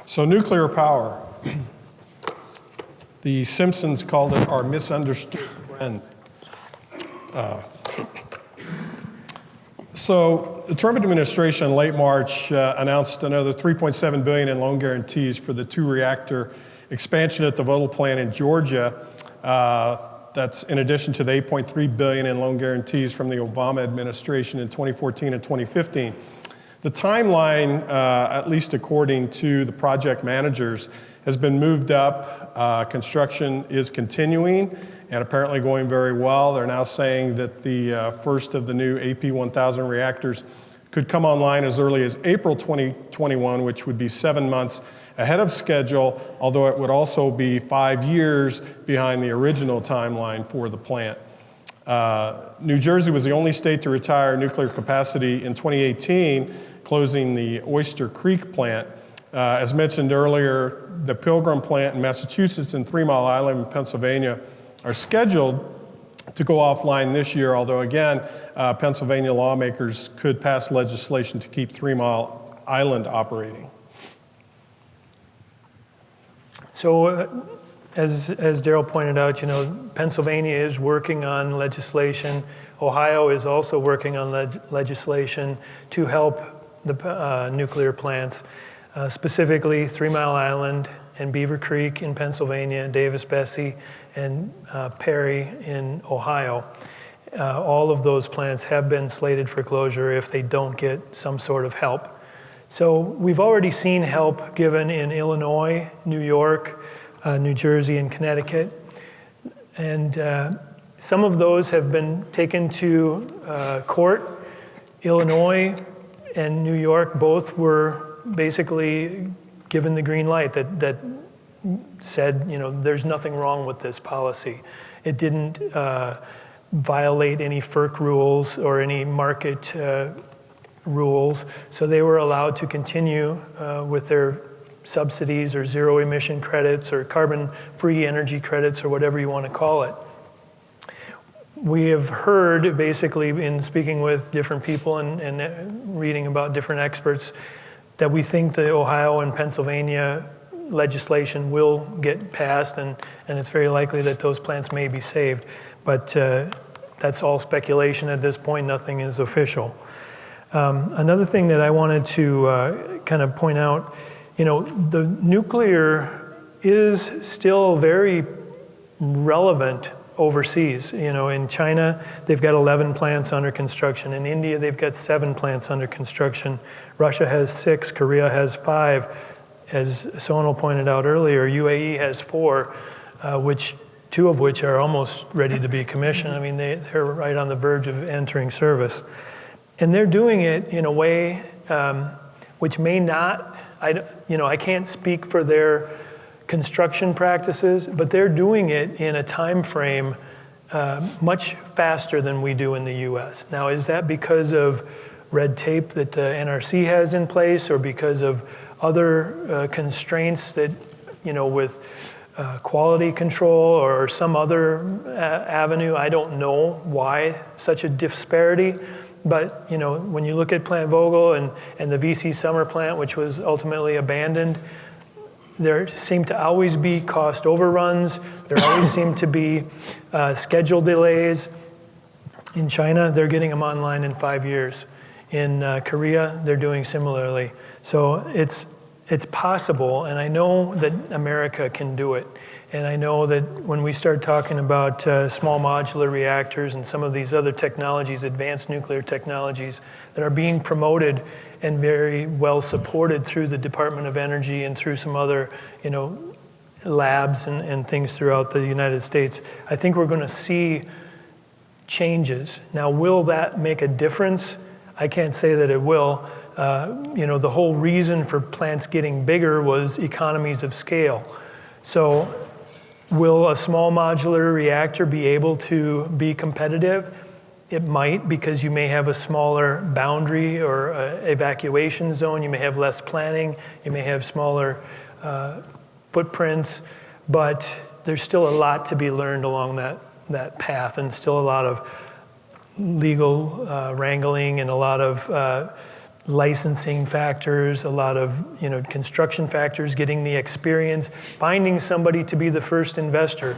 So nuclear power. The Simpsons called it our misunderstood friend. So the Trump administration in late March announced another $3.7 billion in loan guarantees for the 2-reactor expansion at the Vogtle plant in Georgia. That's in addition to the $8.3 billion in loan guarantees from the Obama administration in 2014 and 2015. The timeline, at least according to the project managers, has been moved up. Construction is continuing and apparently going very well. They're now saying that the first of the new AP1000 reactors could come online as early as April 2021, which would be 7 months ahead of schedule, although it would also be 5 years behind the original timeline for the plant. New Jersey was the only state to retire nuclear capacity in 2018, closing the Oyster Creek plant. As mentioned earlier, the Pilgrim plant in Massachusetts and 3 Mile Island in Pennsylvania are scheduled to go offline this year, although again, Pennsylvania lawmakers could pass legislation to keep 3 Mile Island operating. So as Daryl pointed out, Pennsylvania is working on legislation. Ohio is also working on legislation to help the nuclear plants, specifically 3 Mile Island and Beaver Creek in Pennsylvania, Davis-Besse, and Perry in Ohio. All of those plants have been slated for closure if they don't get some sort of help. So we've already seen help given in Illinois, New York, New Jersey, and Connecticut. And some of those have been taken to court. Illinois and New York both were basically given the green light that said, there's nothing wrong with this policy. It didn't violate any FERC rules or any market rules, so they were allowed to continue with their subsidies or zero emission credits or carbon-free energy credits or whatever you want to call it. We have heard, basically, in speaking with different people and reading about different experts, that we think the Ohio and Pennsylvania legislation will get passed, and it's very likely that those plants may be saved. But that's all speculation at this point. Nothing is official. Another thing that I wanted to kind of point out, the nuclear is still very relevant overseas. In China, they've got 11 plants under construction. In India, they've got 7 plants under construction. Russia has 6, Korea has 5. As Sonal pointed out earlier, UAE has 4, 2 of which are almost ready to be commissioned. I mean, they're right on the verge of entering service. And they're doing it in a way which may not, I can't speak for their construction practices, but they're doing it in a time frame much faster than we do in the US. Now, is that because of red tape that the NRC has in place, or because of other constraints that, with quality control or some other avenue? I don't know why such a disparity. But when you look at Plant Vogtle and the VC Summer plant, which was ultimately abandoned, there seem to always be cost overruns. There always seem to be schedule delays. In China, they're getting them online in 5 years. In Korea, they're doing similarly. So it's possible, and I know that America can do it. And I know that when we start talking about small modular reactors and some of these other technologies, advanced nuclear technologies that are being promoted and very well supported through the Department of Energy and through some other, labs and things throughout the United States, I think we're going to see changes. Now, will that make a difference? I can't say that it will. The whole reason for plants getting bigger was economies of scale. So will a small modular reactor be able to be competitive? It might, because you may have a smaller boundary or evacuation zone. You may have less planning. You may have smaller footprints. But there's still a lot to be learned along that path, and still a lot of legal wrangling and a lot of licensing factors, a lot of construction factors, getting the experience, finding somebody to be the first investor.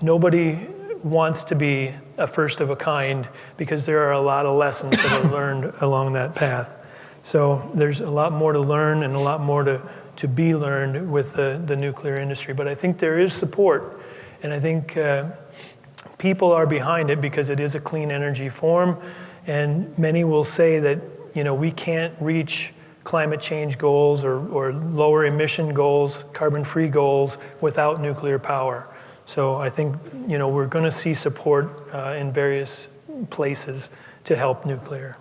Nobody wants to be a first of a kind, because there are a lot of lessons that are learned along that path. So there's a lot more to learn and a lot more to be learned with the nuclear industry. But I think there is support, and I think people are behind it because it is a clean energy form, and many will say that we can't reach climate change goals or lower emission goals, carbon-free goals, without nuclear power. So I think we're going to see support in various places to help nuclear.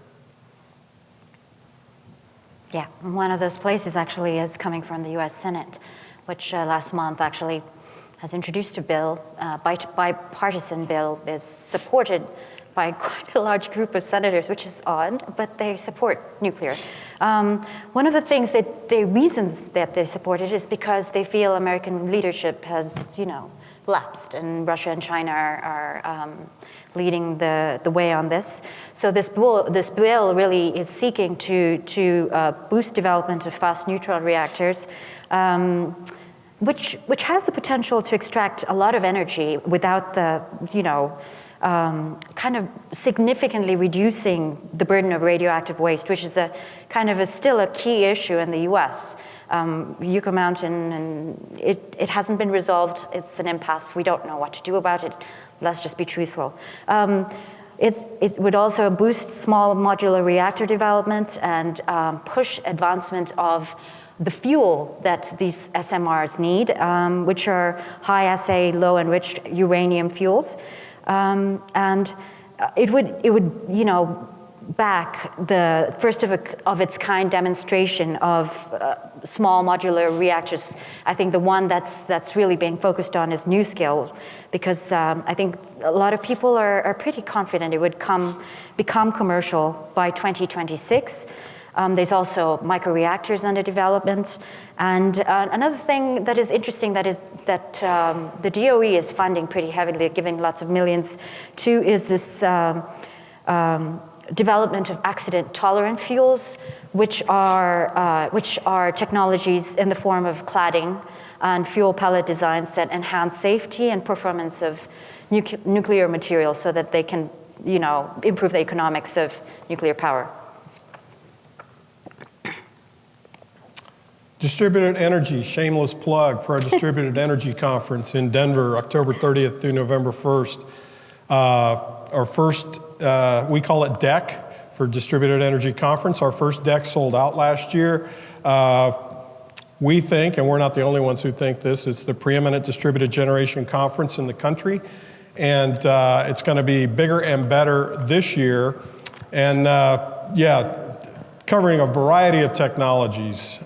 Yeah, one of those places actually is coming from the US Senate, which last month actually has introduced a bill, bipartisan bill. It's supported by quite a large group of senators, which is odd, but they support nuclear. One of the reasons that they support it is because they feel American leadership has, lapsed, and Russia and China are leading the way on this. So this bill really is seeking to boost development of fast neutron reactors, which has the potential to extract a lot of energy without the, kind of significantly reducing the burden of radioactive waste, which is still a key issue in the US. Yucca Mountain, and it hasn't been resolved. It's an impasse. We don't know what to do about it. Let's just be truthful. It would also boost small modular reactor development and push advancement of the fuel that these SMRs need, which are high assay, low enriched uranium fuels. And it would, back the first of its kind demonstration of small modular reactors. I think the one that's really being focused on is NuScale, because I think a lot of people are pretty confident it would become commercial by 2026. There's also microreactors under development. And another thing that is interesting that the DOE is funding pretty heavily, giving lots of millions to, is this development of accident-tolerant fuels, which are technologies in the form of cladding and fuel pellet designs that enhance safety and performance of nuclear materials, so that they can, improve the economics of nuclear power. Distributed energy, shameless plug for our Distributed Energy Conference in Denver, October 30th through November 1st. Our first, we call it DEC for Distributed Energy Conference. Our first DEC sold out last year. We think, and we're not the only ones who think this, it's the preeminent distributed generation conference in the country. And it's going to be bigger and better this year. And covering a variety of technologies.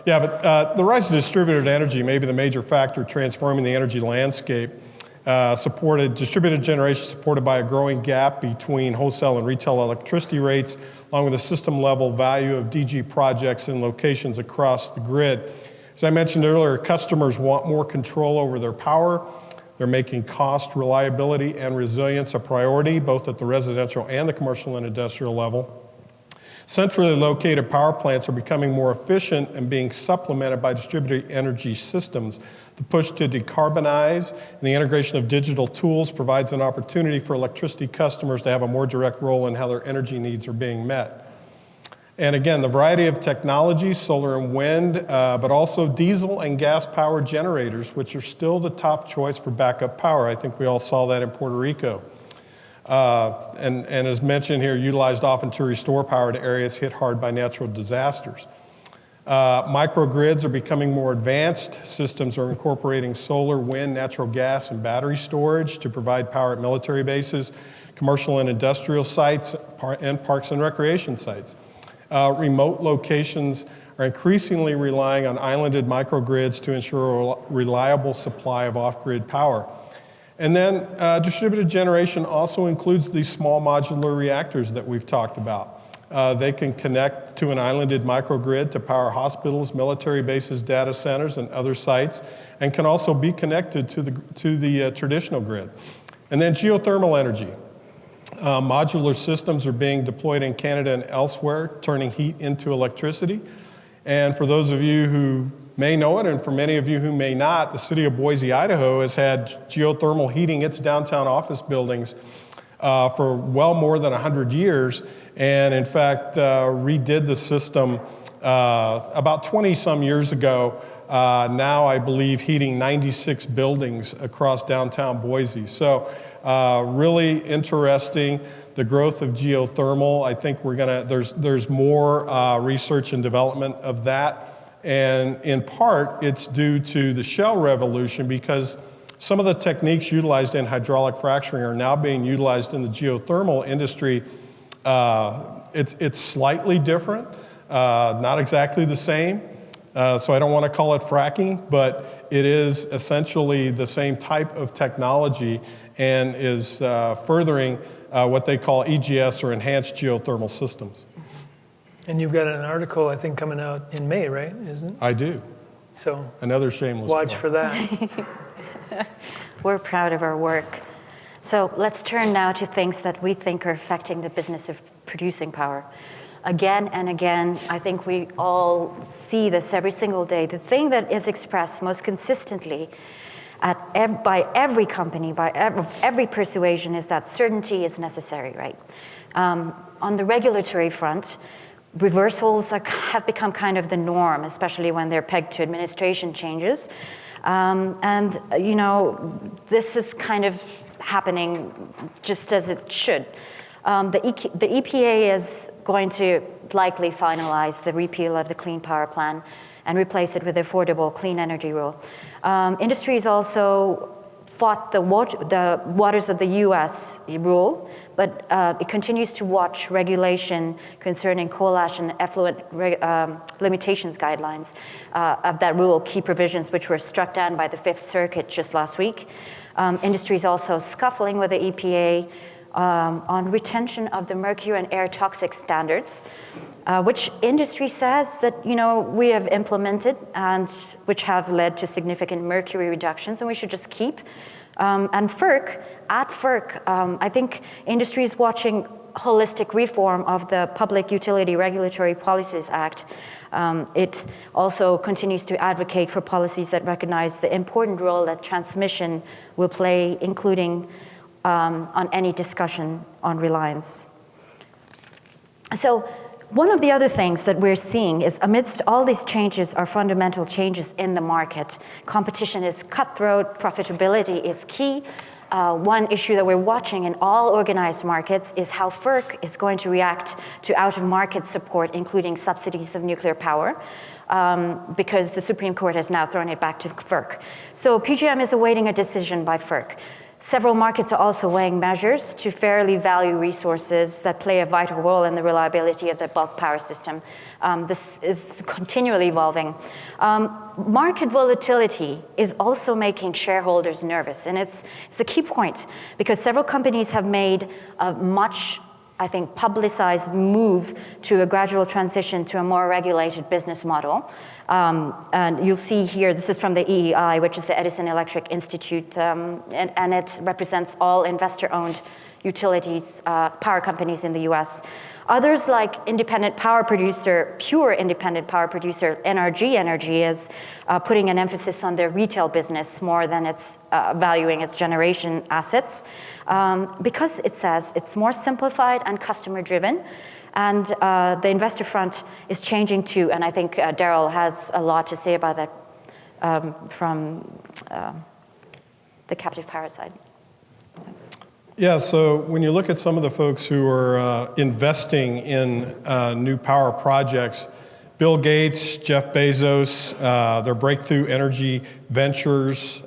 The rise of distributed energy may be the major factor transforming the energy landscape. Distributed generation supported by a growing gap between wholesale and retail electricity rates, along with the system-level value of DG projects in locations across the grid. As I mentioned earlier, customers want more control over their power. They're making cost, reliability, and resilience a priority, both at the residential and the commercial and industrial level. Centrally located power plants are becoming more efficient and being supplemented by distributed energy systems. The push to decarbonize and the integration of digital tools provides an opportunity for electricity customers to have a more direct role in how their energy needs are being met. And again, the variety of technologies, solar and wind, but also diesel and gas power generators, which are still the top choice for backup power. I think we all saw that in Puerto Rico. And as mentioned here, utilized often to restore power to areas hit hard by natural disasters. Microgrids are becoming more advanced. Systems are incorporating solar, wind, natural gas, and battery storage to provide power at military bases, commercial and industrial sites, and parks and recreation sites. Remote locations are increasingly relying on islanded microgrids to ensure a reliable supply of off-grid power. And then distributed generation also includes these small modular reactors that we've talked about. They can connect to an islanded microgrid to power hospitals, military bases, data centers, and other sites, and can also be connected to the traditional grid. And then geothermal energy. Modular systems are being deployed in Canada and elsewhere, turning heat into electricity. And for those of you who may know it, and for many of you who may not, the city of Boise, Idaho has had geothermal heating its downtown office buildings for well more than 100 years, and in fact redid the system about 20 some years ago, now I believe heating 96 buildings across downtown Boise. So really interesting, the growth of geothermal. I think there's more research and development of that. And in part, it's due to the shale revolution, because some of the techniques utilized in hydraulic fracturing are now being utilized in the geothermal industry. It's slightly different, not exactly the same. So I don't want to call it fracking, but it is essentially the same type of technology and is furthering what they call EGS, or enhanced geothermal systems. And you've got an article, I think, coming out in May, right? Isn't it? I do. So another shameless watch plug for that. We're proud of our work. So let's turn now to things that we think are affecting the business of producing power. Again and again, I think we all see this every single day. The thing that is expressed most consistently by every company, by every persuasion, is that certainty is necessary, right? On the regulatory front, reversals have become kind of the norm, especially when they're pegged to administration changes. And this is kind of happening just as it should. The EPA is going to likely finalize the repeal of the Clean Power Plan and replace it with the Affordable Clean Energy Rule. Industry has also fought the Waters of the U.S. rule, but it continues to watch regulation concerning coal ash and effluent limitations guidelines of that rule, key provisions which were struck down by the Fifth Circuit just last week. Industry is also scuffling with the EPA on retention of the mercury and air toxic standards, which industry says that we have implemented and which have led to significant mercury reductions, and we should just keep. And FERC, I think industry is watching holistic reform of the Public Utility Regulatory Policies Act. It also continues to advocate for policies that recognize the important role that transmission will play, including on any discussion on reliance. So One of the other things that we're seeing is amidst all these changes are fundamental changes in the market. Competition is cutthroat, profitability is key. One issue that we're watching in all organized markets is how FERC is going to react to out-of-market support, including subsidies of nuclear power, because the Supreme Court has now thrown it back to FERC. So PJM is awaiting a decision by FERC. Several markets are also weighing measures to fairly value resources that play a vital role in the reliability of the bulk power system. This is continually evolving. Market volatility is also making shareholders nervous, and it's a key point because several companies have made a much, I think, publicized move to a gradual transition to a more regulated business model. And you'll see here, this is from the EEI, which is the Edison Electric Institute, and it represents all investor-owned utilities, power companies in the US. Others like independent power producer, pure independent power producer, NRG Energy is putting an emphasis on their retail business more than it's valuing its generation assets, because it says it's more simplified and customer-driven. And the investor front is changing too, and I think Daryl has a lot to say about that from the captive power side. Yeah, so when you look at some of the folks who are investing in new power projects, Bill Gates, Jeff Bezos, their Breakthrough Energy Ventures,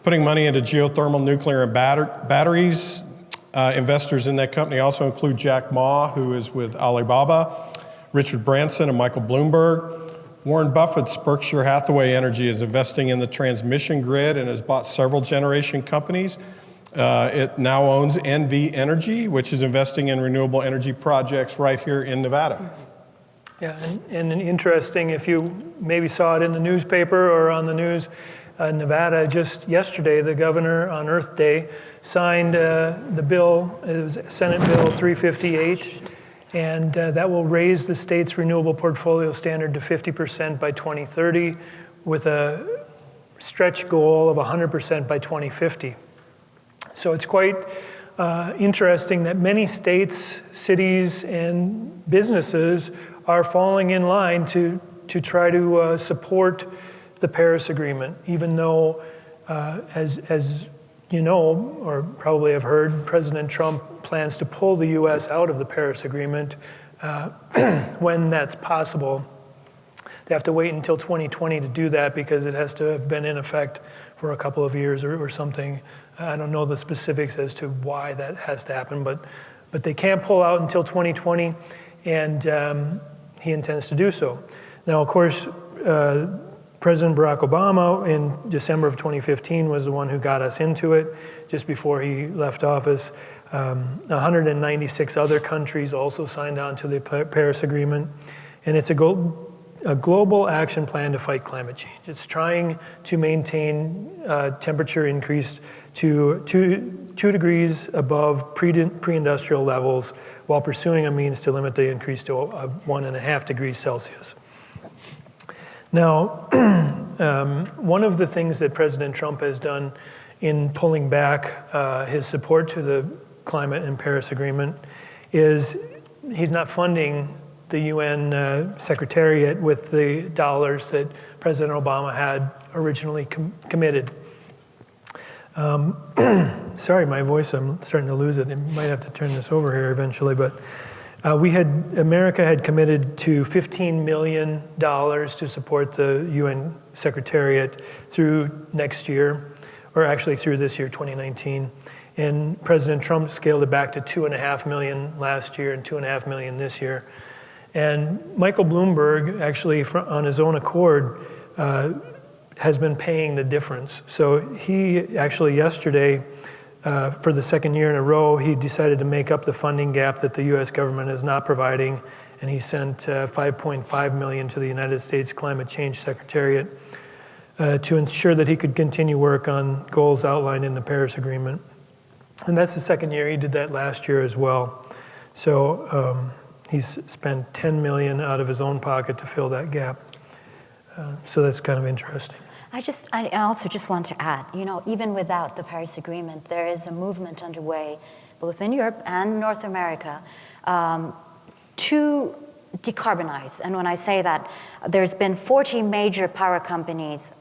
putting money into geothermal, nuclear, and batteries. Investors in that company also include Jack Ma, who is with Alibaba, Richard Branson and Michael Bloomberg. Warren Buffett's Berkshire Hathaway Energy is investing in the transmission grid and has bought several generation companies. It now owns NV Energy, which is investing in renewable energy projects right here in Nevada. Yeah, and interesting, if you maybe saw it in the newspaper or on the news, Nevada, just yesterday, the governor on Earth Day signed the bill, it was Senate Bill 350H, and that will raise the state's renewable portfolio standard to 50% by 2030 with a stretch goal of 100% by 2050. So it's quite interesting that many states, cities, and businesses are falling in line to try to support the Paris Agreement, even though, as you know, or probably have heard, President Trump plans to pull the US out of the Paris Agreement when that's possible. They have to wait until 2020 to do that because it has to have been in effect for a couple of years or something. I don't know the specifics as to why that has to happen, but they can't pull out until 2020, and he intends to do so. Now, of course, President Barack Obama in December of 2015 was the one who got us into it just before he left office. 196 other countries also signed on to the Paris Agreement, and it's a global action plan to fight climate change. It's trying to maintain temperature increase to 2 degrees above pre-industrial levels while pursuing a means to limit the increase to 1.5 degrees Celsius. Now, one of the things that President Trump has done in pulling back his support to the climate and Paris Agreement is he's not funding the UN Secretariat with the dollars that President Obama had originally committed. Sorry, my voice, I'm starting to lose it. I might have to turn this over here eventually, but America had committed to $15 million to support the UN Secretariat through next year, or actually through this year, 2019. And President Trump scaled it back to $2.5 million last year and $2.5 million this year. And Michael Bloomberg, actually on his own accord, has been paying the difference. So he actually yesterday, for the second year in a row, he decided to make up the funding gap that the US government is not providing, and he sent $5.5 million to the United States Climate Change Secretariat to ensure that he could continue work on goals outlined in the Paris Agreement. And that's the second year. He did that last year as well. So he's spent $10 million out of his own pocket to fill that gap. So that's kind of interesting. I also just want to add, even without the Paris Agreement, there is a movement underway, both in Europe and North America, to decarbonize. And when I say that, there's been 40 major power companies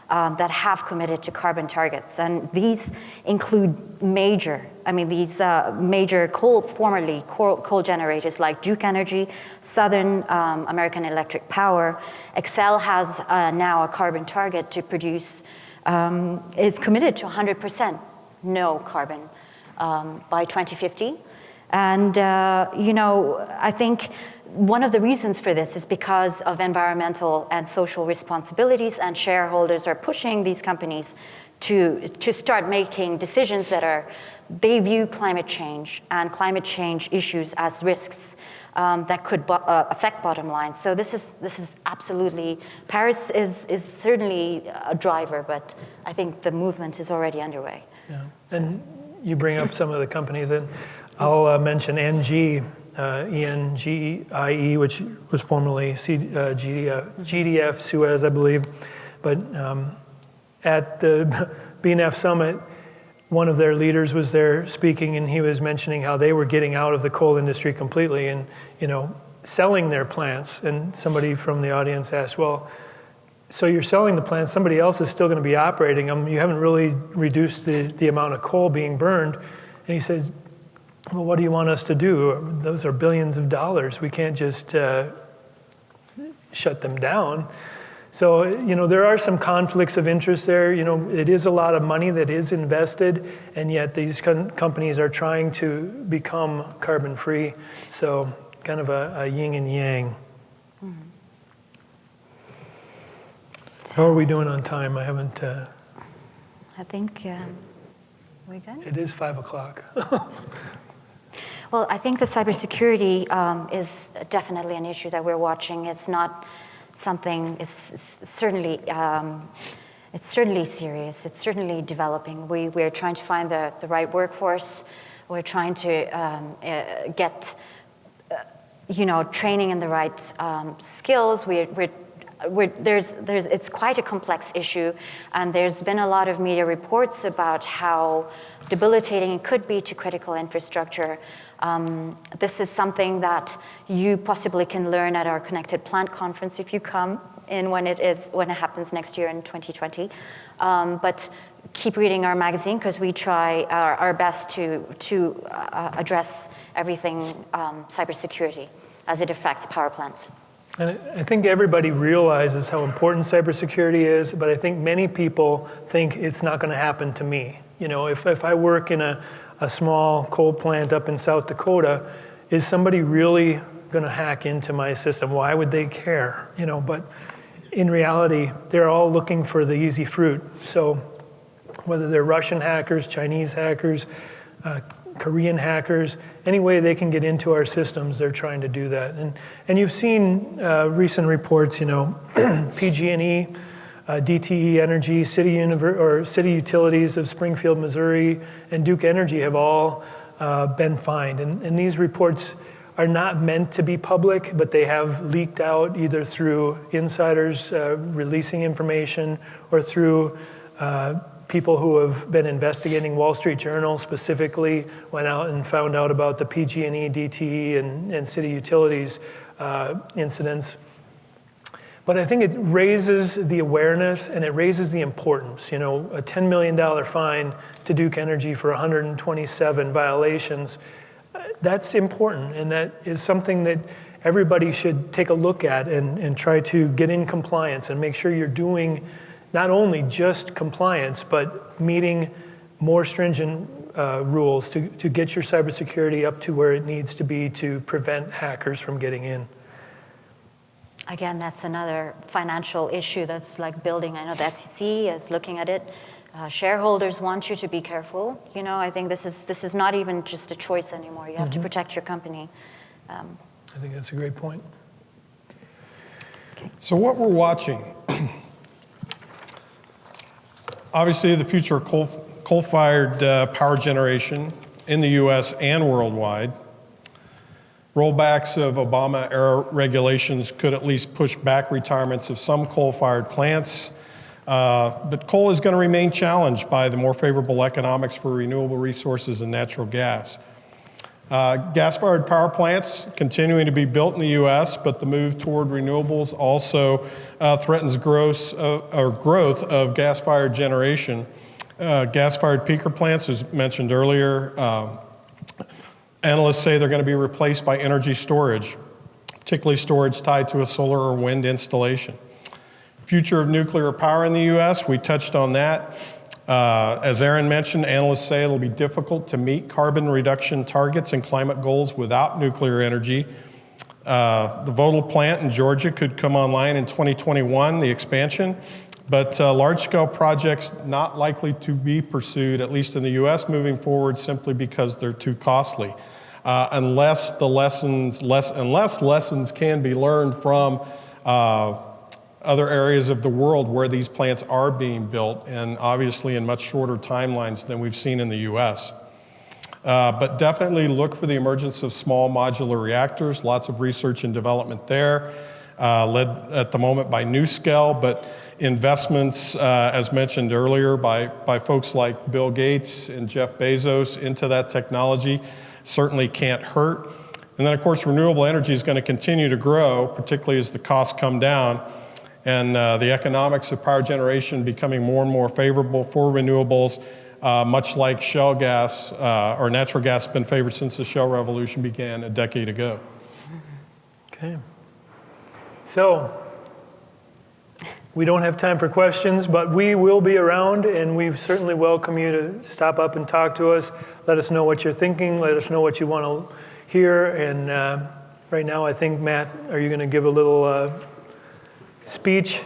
that have committed to carbon targets. And these include major formerly coal generators like Duke Energy, Southern American Electric Power. Xcel has now a carbon target to produce, is committed to 100% no carbon by 2050. And, I think one of the reasons for this is because of environmental and social responsibilities, and shareholders are pushing these companies to start making decisions they view climate change and climate change issues as risks that could affect bottom lines. So this is absolutely, Paris is certainly a driver, but I think the movement is already underway. Yeah. And you bring up some of the companies, and I'll mention ENGIE, ENGIE, which was formerly GDF Suez, I believe. But at the BNF Summit, one of their leaders was there speaking, and he was mentioning how they were getting out of the coal industry completely and, selling their plants. And somebody from the audience asked, well, so you're selling the plants, somebody else is still going to be operating them. You haven't really reduced the amount of coal being burned. And he said, well, what do you want us to do? Those are billions of dollars. We can't just shut them down. So, there are some conflicts of interest there. It is a lot of money that is invested, and yet these companies are trying to become carbon free. So, kind of a yin and yang. Mm-hmm. How are we doing on time? I haven't... I think we good? It is 5 o'clock. Well, I think the cybersecurity is definitely an issue that we're watching. It's not something, it's certainly serious. It's certainly developing. We're trying to find the right workforce. We're trying to get, training in the right skills. It's quite a complex issue, and there's been a lot of media reports about how debilitating it could be to critical infrastructure. This is something that you possibly can learn at our Connected Plant conference if you come in when it happens next year in 2020. But keep reading our magazine, because we try our best to address everything cybersecurity as it affects power plants. And I think everybody realizes how important cybersecurity is, but I think many people think it's not going to happen to me. If I work in a small coal plant up in South Dakota, is somebody really going to hack into my system? Why would they care? But in reality, they're all looking for the easy fruit. So whether they're Russian hackers, Chinese hackers, Korean hackers, any way they can get into our systems, they're trying to do that. And you've seen recent reports, PG&E, DTE Energy, City Utilities of Springfield, Missouri, and Duke Energy have all been fined. And these reports are not meant to be public, but they have leaked out either through insiders releasing information or through people who have been investigating. Wall Street Journal specifically went out and found out about the PG&E, DTE, and City Utilities incidents. But I think it raises the awareness and it raises the importance. A $10 million fine to Duke Energy for 127 violations, that's important, and that is something that everybody should take a look at and try to get in compliance and make sure you're doing not only just compliance, but meeting more stringent rules to get your cybersecurity up to where it needs to be to prevent hackers from getting in. Again, that's another financial issue that's like building. I know the SEC is looking at it. Shareholders want you to be careful. I think this is not even just a choice anymore. You have to protect your company. I think that's a great point. Okay. So what we're watching, obviously the future of coal-fired power generation in the US and worldwide. Rollbacks of Obama-era regulations could at least push back retirements of some coal-fired plants, but coal is going to remain challenged by the more favorable economics for renewable resources and natural gas. Gas-fired power plants continuing to be built in the U.S., but the move toward renewables also threatens growth of gas-fired generation. Gas-fired peaker plants, as mentioned earlier, analysts say they're going to be replaced by energy storage, particularly storage tied to a solar or wind installation. Future of nuclear power in the U.S., we touched on that. As Aaron mentioned, analysts say it'll be difficult to meet carbon reduction targets and climate goals without nuclear energy. The Vogtle plant in Georgia could come online in 2021, the expansion, but large-scale projects not likely to be pursued, at least in the U.S., moving forward simply because they're too costly. Unless lessons can be learned from other areas of the world where these plants are being built, and obviously in much shorter timelines than we've seen in the U.S. But definitely look for the emergence of small modular reactors, lots of research and development there, led at the moment by NuScale, but investments, as mentioned earlier, by folks like Bill Gates and Jeff Bezos into that technology certainly can't hurt. And then, of course, renewable energy is going to continue to grow, particularly as the costs come down, and the economics of power generation becoming more and more favorable for renewables, much like shale gas or natural gas has been favored since the shale revolution began a decade ago. Okay. So, we don't have time for questions, but we will be around, and we certainly welcome you to stop up and talk to us. Let us know what you're thinking. Let us know what you want to hear. And right now, I think, Matt, are you going to give a little speech?